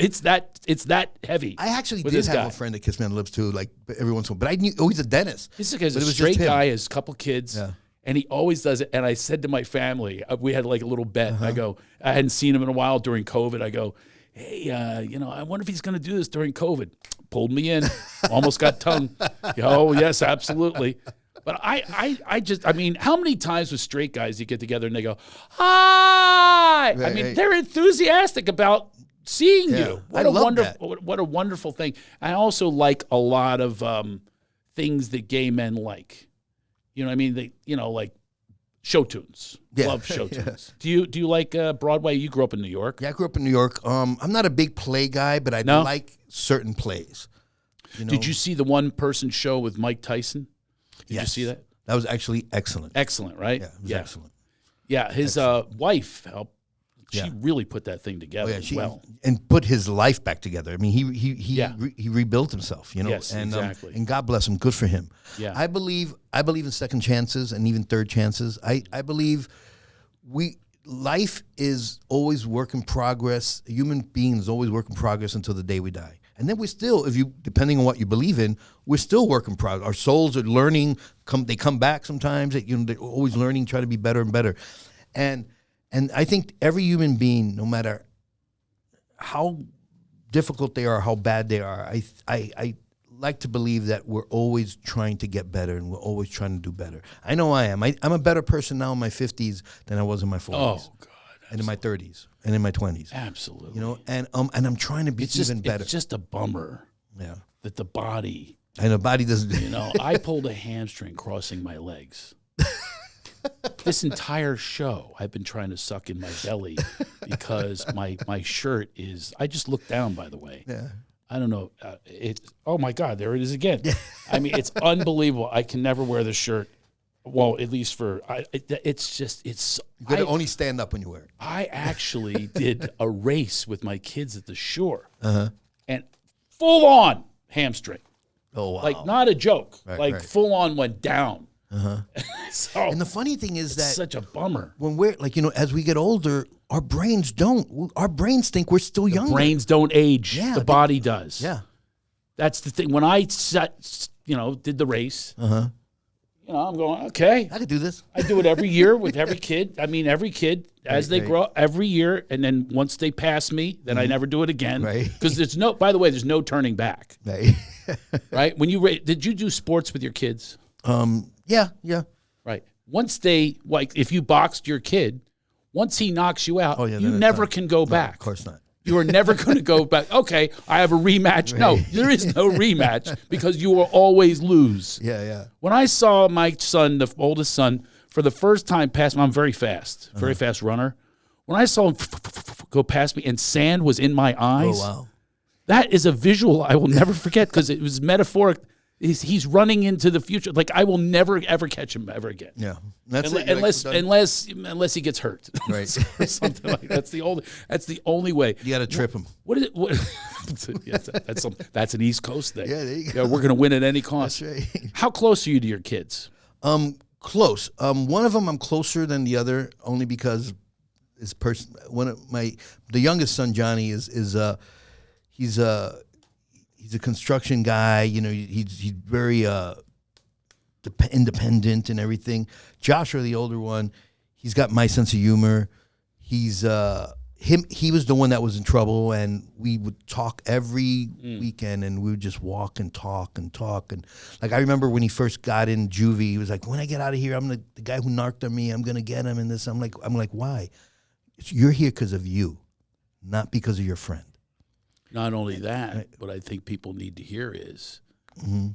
Speaker 1: It's that heavy.
Speaker 2: I actually did have a friend that kissed me on the lips too, like every once in a while. But I knew he's a dentist.
Speaker 1: This is a straight guy, has a couple kids. Yeah. And he always does it. And I said to my family, we had like a little bet. I go, I hadn't seen him in a while during COVID. I go, hey, I wonder if he's going to do this during COVID. Pulled me in, almost got tongue. Oh, yes, absolutely. But I mean, how many times with straight guys you get together and they go, hi?
Speaker 2: Right,
Speaker 1: I mean, they're enthusiastic about seeing you. What a wonderful thing. I also like a lot of things that gay men like. You know what I mean? Like show tunes.
Speaker 2: Yeah.
Speaker 1: Love show tunes. Do you like Broadway? You grew up in New York.
Speaker 2: Yeah, I grew up in New York. I'm not a big play guy, but I like certain plays.
Speaker 1: Did you see the one-person show with Mike Tyson? Did you see that?
Speaker 2: That was actually excellent.
Speaker 1: Excellent, right?
Speaker 2: Yeah, it was excellent.
Speaker 1: Yeah, his wife helped. She really put that thing together well.
Speaker 2: And put his life back together. I mean, he rebuilt himself,
Speaker 1: Yes,
Speaker 2: and,
Speaker 1: exactly.
Speaker 2: And God bless him. Good for him.
Speaker 1: Yeah.
Speaker 2: I believe in second chances and even third chances. I believe life is always work in progress. A human being is always work in progress until the day we die. And then we're still, depending on what you believe in, we're still work in progress. Our souls are learning. They come back sometimes. They're always learning, try to be better and better. And I think every human being, no matter how difficult they are, how bad they are, I like to believe that we're always trying to get better and we're always trying to do better. I know I am. I'm a better person now in my 50s than I was in my 40s.
Speaker 1: Oh, God.
Speaker 2: And in my 30s and in my 20s.
Speaker 1: Absolutely.
Speaker 2: And I'm trying to be even better.
Speaker 1: It's just a bummer that the body.
Speaker 2: And the body doesn't.
Speaker 1: I pulled a hamstring crossing my legs. This entire show, I've been trying to suck in my belly because my shirt is. I just looked down, by the way.
Speaker 2: Yeah.
Speaker 1: I don't know. Oh my God, there it is again. I mean, it's unbelievable. I can never wear this shirt. Well, at least it's just.
Speaker 2: You gotta only stand up when you wear it.
Speaker 1: I actually did a race with my kids at the shore, and full on hamstring.
Speaker 2: Oh wow!
Speaker 1: Like not a joke.
Speaker 2: Right.
Speaker 1: Full on went down. So,
Speaker 2: and the funny thing is that
Speaker 1: such a bummer.
Speaker 2: When we're as we get older, our brains don't. Our brains think we're still younger.
Speaker 1: Brains don't age.
Speaker 2: Yeah,
Speaker 1: the body does.
Speaker 2: Yeah,
Speaker 1: that's the thing. When I did the race, I'm going, okay,
Speaker 2: I could do this.
Speaker 1: I do it every year with every kid. I mean, every kid as they grow up, every year, and then once they pass me, then I never do it again.
Speaker 2: Right.
Speaker 1: Because by the way, there's no turning back.
Speaker 2: Right.
Speaker 1: Right. When did you do sports with your kids?
Speaker 2: Yeah.
Speaker 1: Right. Once if you boxed your kid, once he knocks you out, you never can go back.
Speaker 2: Of course not.
Speaker 1: You are never going to go back. Okay, I have a rematch. Right. No, there is no rematch because you will always lose.
Speaker 2: Yeah.
Speaker 1: When I saw my son, the oldest son, for the first time pass me, I'm very fast runner. When I saw him go past me and sand was in my eyes,
Speaker 2: oh wow,
Speaker 1: that is a visual I will never forget because it was metaphoric. He's running into the future. Like I will never ever catch him ever again.
Speaker 2: Yeah, that's
Speaker 1: unless he gets hurt,
Speaker 2: right?
Speaker 1: Or something like that's the only way.
Speaker 2: You got to trip him.
Speaker 1: What is it? What, yes, that's an East Coast thing.
Speaker 2: Yeah, there you go.
Speaker 1: Yeah, we're gonna win at any cost.
Speaker 2: That's right.
Speaker 1: How close are you to your kids?
Speaker 2: Close. One of them I'm closer than the other, only because the youngest son Johnny he's a construction guy. You know, he's very independent and everything. Joshua, the older one, he's got my sense of humor. He was the one that was in trouble, and we would talk every weekend, and we would just walk and talk and like I remember when he first got in juvie, he was like, "When I get out of here, I'm the guy who narked on me. I'm gonna get him." And this, I'm like, why? You're here because of you, not because of your friend.
Speaker 1: Not only that, but I think people need to hear is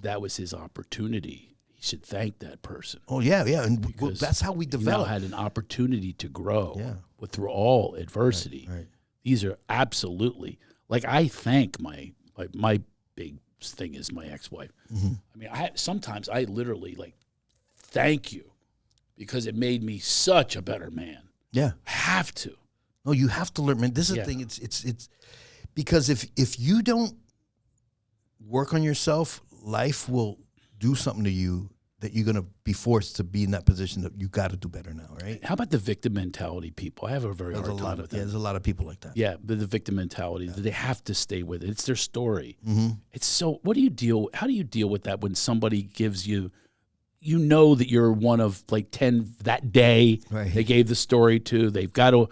Speaker 1: that was his opportunity. He should thank that person.
Speaker 2: Oh, yeah, and that's how we develop.
Speaker 1: He now had an opportunity to grow through all adversity.
Speaker 2: Right.
Speaker 1: These are absolutely, like I thank my big thing is my ex-wife. I mean, sometimes I literally like thank you because it made me such a better man.
Speaker 2: Yeah.
Speaker 1: I have to.
Speaker 2: No, you have to learn, man. This is the thing. It's because if you don't work on yourself, life will do something to you that you're going to be forced to be in that position that you got to do better now, right?
Speaker 1: How about the victim mentality people? I have a very hard time with that.
Speaker 2: Yeah, there's a lot of people like that.
Speaker 1: Yeah, but the victim mentality, they have to stay with it. It's their story.
Speaker 2: Mm-hmm.
Speaker 1: It's so, how do you deal with that when somebody gives you, you know that you're one of like 10 that day they gave the story to, they've got to,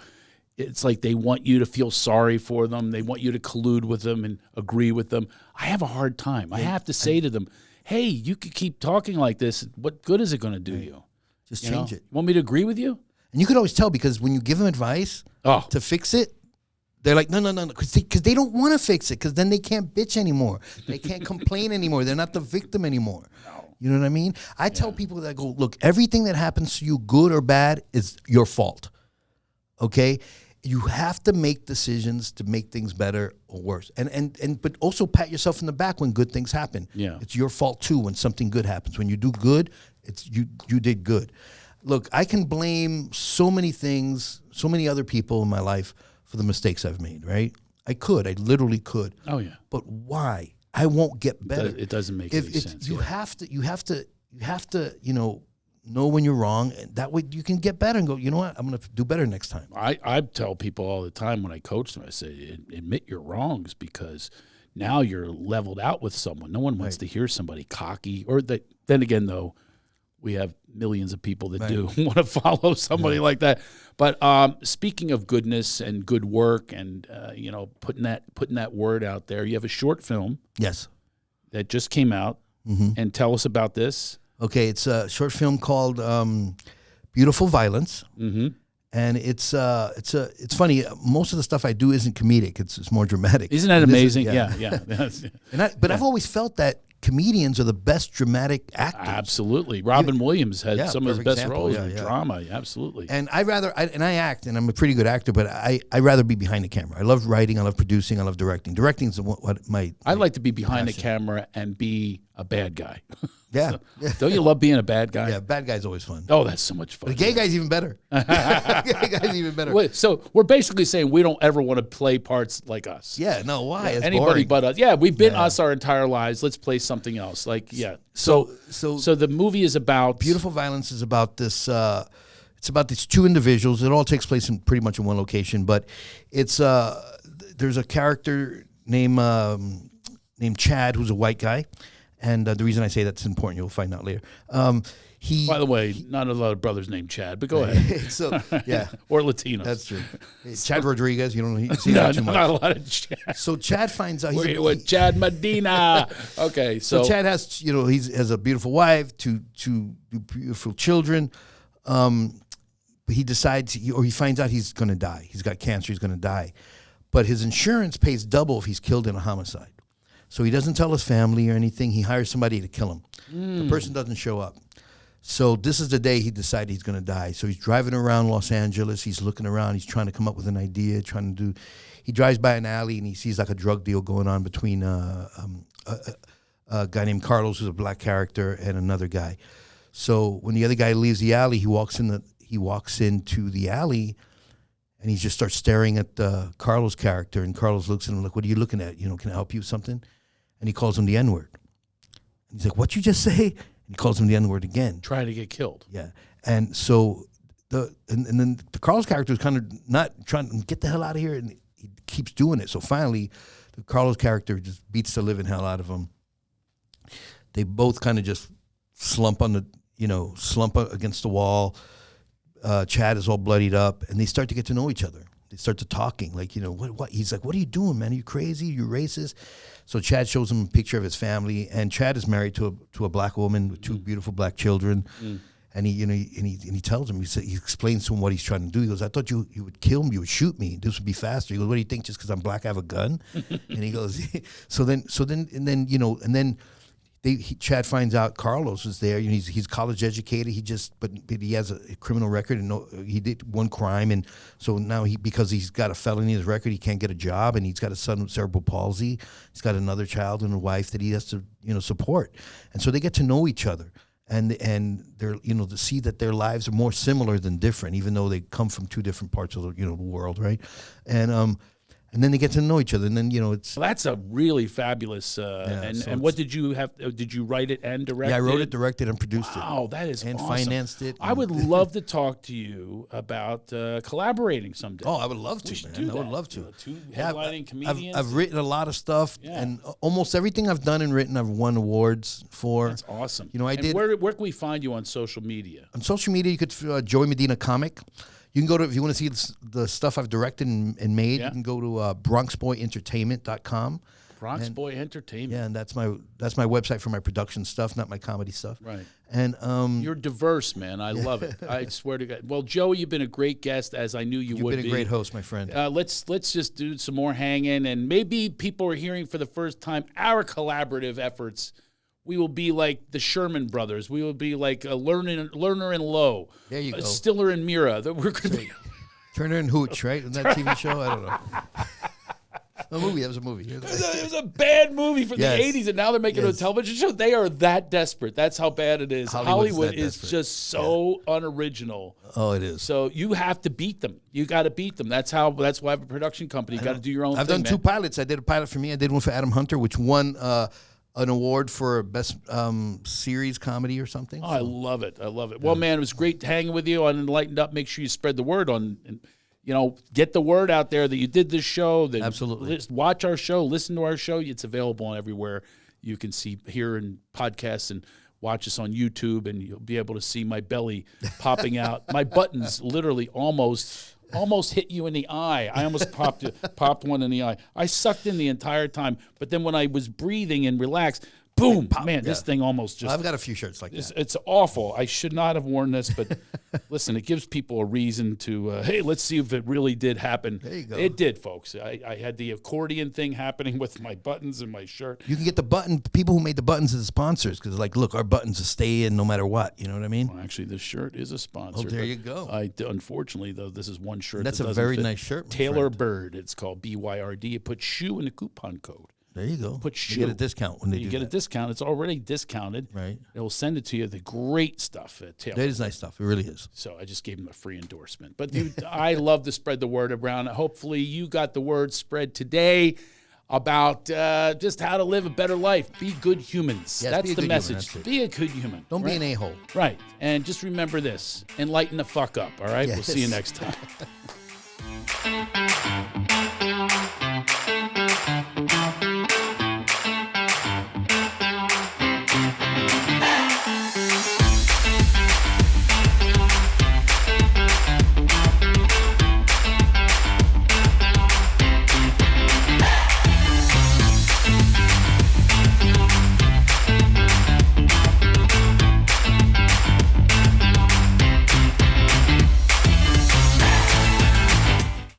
Speaker 1: it's like they want you to feel sorry for them. They want you to collude with them and agree with them. I have a hard time. I have to say to them, hey, you could keep talking like this. What good is it going to do you?
Speaker 2: Just change it.
Speaker 1: You want me to agree with you?
Speaker 2: And you could always tell because when you give them advice to fix it, they're like, no, because they don't want to fix it because then they can't bitch anymore. They can't complain anymore. They're not the victim anymore. No. You know what I mean? I tell people that go, look, everything that happens to you, good or bad, is your fault. Okay? You have to make decisions to make things better or worse. But also pat yourself in the back when good things happen.
Speaker 1: Yeah.
Speaker 2: It's your fault too when something good happens. When you do good, it's you did good. Look, I can blame so many things, so many other people in my life for the mistakes I've made, right? I literally could.
Speaker 1: Oh yeah.
Speaker 2: But why? I won't get better.
Speaker 1: It doesn't make any sense.
Speaker 2: You have to, know when you're wrong, and that way you can get better and go, you know what, I'm going to do better next time.
Speaker 1: I tell people all the time when I coach them, I say, admit your wrongs because now you're leveled out with someone. No one wants to hear somebody cocky. Or that. Then again, though, we have millions of people that do want to follow somebody like that. But speaking of goodness and good work and, putting that word out there, you have a short film.
Speaker 2: Yes. That
Speaker 1: just came out. Mm-hmm. And tell us about this.
Speaker 2: Okay, it's a short film called "Beautiful Violence," and it's funny. Most of the stuff I do isn't comedic; it's more dramatic.
Speaker 1: Isn't that amazing? Yeah.
Speaker 2: But I've always felt that comedians are the best dramatic actors.
Speaker 1: Absolutely, Robin Williams had some of his best roles in drama. Absolutely,
Speaker 2: and I act, and I'm a pretty good actor, but I rather be behind the camera. I love writing, I love producing, I love directing. Directing is what my
Speaker 1: I like to be behind the camera and be a bad guy.
Speaker 2: Yeah.
Speaker 1: Don't you love being a bad guy?
Speaker 2: Yeah, bad guy's always fun.
Speaker 1: Oh, that's so much fun.
Speaker 2: The gay guy's even better. Gay guy's even better.
Speaker 1: Wait, so we're basically saying we don't ever want to play parts like us.
Speaker 2: Yeah, no, why?
Speaker 1: Yeah, anybody but us. Yeah, we've been us our entire lives. Let's play something else. So the movie is about
Speaker 2: Beautiful Violence is about this. It's about these two individuals. It all takes place in pretty much in one location, but it's there's a character named Chad who's a white guy. And the reason I say that's important, you'll find out later.
Speaker 1: By the way, not a lot of brothers named Chad, but go ahead. Or Latinos.
Speaker 2: That's true. Chad Rodriguez, you don't see that too much.
Speaker 1: Not a lot of Chad.
Speaker 2: So Chad finds out
Speaker 1: with Chad Medina. Okay,
Speaker 2: so Chad has he has a beautiful wife, two beautiful children. He decides, he finds out he's going to die. He's got cancer. He's going to die, but his insurance pays double if he's killed in a homicide. So he doesn't tell his family or anything. He hires somebody to kill him. The person doesn't show up. So this is the day he decided he's going to die. So he's driving around Los Angeles. He's looking around. He's trying to come up with an idea, He drives by an alley, and he sees like a drug deal going on between a a guy named Carlos, who's a black character, and another guy. So when the other guy leaves the alley, he walks into the alley, and he just starts staring at Carlos' character. And Carlos looks at him like, "What are you looking at? Can I help you with something?" And he calls him the N-word. And he's like, "What'd you just say?" And he calls him the N-word again.
Speaker 1: Trying to get killed.
Speaker 2: Yeah. And so and then the Carlos character is kind of not trying to get the hell out of here, and he keeps doing it. So finally, the Carlos character just beats the living hell out of him. They both kind of just slump against the wall. Chad is all bloodied up, and they start to get to know each other. They start to talking, like, what? He's like, "What are you doing, man? Are you crazy? Are you racist?" So Chad shows him a picture of his family, and Chad is married to a black woman with two beautiful black children. And he tells him, he explains to him what he's trying to do. He goes, "I thought you would kill me, you would shoot me. This would be faster." He goes, "What do you think? Just because I'm black, I have a gun?" And he goes, Chad finds out Carlos is there. He's college educated. But he has a criminal record, and he did one crime, and so now because he's got a felony in his record, he can't get a job, and he's got a son with cerebral palsy. He's got another child and a wife that he has to support, and so they get to know each other. And they're to see that their lives are more similar than different, even though they come from two different parts of the world, right? And then they get to know each other, and then it's.
Speaker 1: Well, that's a really fabulous. And what did you have? Did you write it and direct it?
Speaker 2: Yeah, I wrote it, directed, and produced it.
Speaker 1: Wow, that is
Speaker 2: and
Speaker 1: awesome.
Speaker 2: Financed it.
Speaker 1: I would love to talk to you about collaborating someday.
Speaker 2: Oh, I would love to, man. I would love to.
Speaker 1: Two headlining comedians.
Speaker 2: I've written a lot of stuff, and almost everything I've done and written, I've won awards for.
Speaker 1: That's awesome.
Speaker 2: I did.
Speaker 1: Where can we find you on social media?
Speaker 2: On social media, you could Joey Medina Comic. You can go to, if you want to see the stuff I've directed and made, you can go to BronxBoyEntertainment.com.
Speaker 1: Bronx Boy Entertainment.
Speaker 2: Yeah, and that's my website for my production stuff, not my comedy stuff.
Speaker 1: Right.
Speaker 2: And
Speaker 1: you're diverse, man. I love it. I swear to God. Well, Joey, you've been a great guest, as I knew you would be.
Speaker 2: You've been a great host, my friend.
Speaker 1: Let's just do some more hanging, and maybe people are hearing for the first time our collaborative efforts. We will be like the Sherman Brothers. We will be like a Lerner and Lowe.
Speaker 2: There you go.
Speaker 1: Stiller and Mira. We're going to be
Speaker 2: Turner and Hooch, right? Isn't that TV show? I don't know. A movie. That was a movie.
Speaker 1: It was a bad movie from the 80s, and now they're making it a television show. They are that desperate. That's how bad it is. Hollywood is just so unoriginal.
Speaker 2: Oh, it is.
Speaker 1: So you have to beat them. You got to beat them. That's why I have a production company. You got to do your own thing.
Speaker 2: I've done two pilots. I did a pilot for me. I did one for Adam Hunter, which won an award for best series comedy or something.
Speaker 1: Oh, I love it. I love it. Well, man, it was great hanging with you on Enlightened Up. Make sure you spread the word get the word out there that you did this show. That
Speaker 2: Absolutely.
Speaker 1: Watch our show, listen to our show. It's available on everywhere you can hear in podcasts, and watch us on YouTube, and you'll be able to see my belly popping out. My buttons literally almost hit you in the eye. I almost popped one in the eye. I sucked in the entire time, but then when I was breathing and relaxed, boom, this thing almost just...
Speaker 2: I've got a few shirts like that.
Speaker 1: It's awful. I should not have worn this, but listen, it gives people a reason to, hey, let's see if it really did happen.
Speaker 2: There you go.
Speaker 1: It did, folks. I had the accordion thing happening with my buttons and my shirt.
Speaker 2: You can get the people who made the buttons as sponsors, because look, our buttons will stay in no matter what. You know what I mean?
Speaker 1: Well, actually, this shirt is a sponsor.
Speaker 2: Oh, there you go.
Speaker 1: Unfortunately, though, this is one shirt
Speaker 2: that's
Speaker 1: that
Speaker 2: a very nice shirt,
Speaker 1: Taylor Bird. It's called BYRD. It puts shoe in the coupon code.
Speaker 2: There you go.
Speaker 1: Put shoe.
Speaker 2: You get a discount when
Speaker 1: you get a discount. It's already discounted.
Speaker 2: Right.
Speaker 1: It will send it to you. The great stuff at Taylor.
Speaker 2: That is nice stuff. It really is.
Speaker 1: So I just gave him a free endorsement. But dude, I love to spread the word around. Hopefully you got the word spread today about just how to live a better life. Be good humans.
Speaker 2: Yes,
Speaker 1: that's the message. Be a good human.
Speaker 2: Don't be an a-hole.
Speaker 1: Right. And just remember this. Enlighten the fuck up. All right. Yes. We'll see you next time.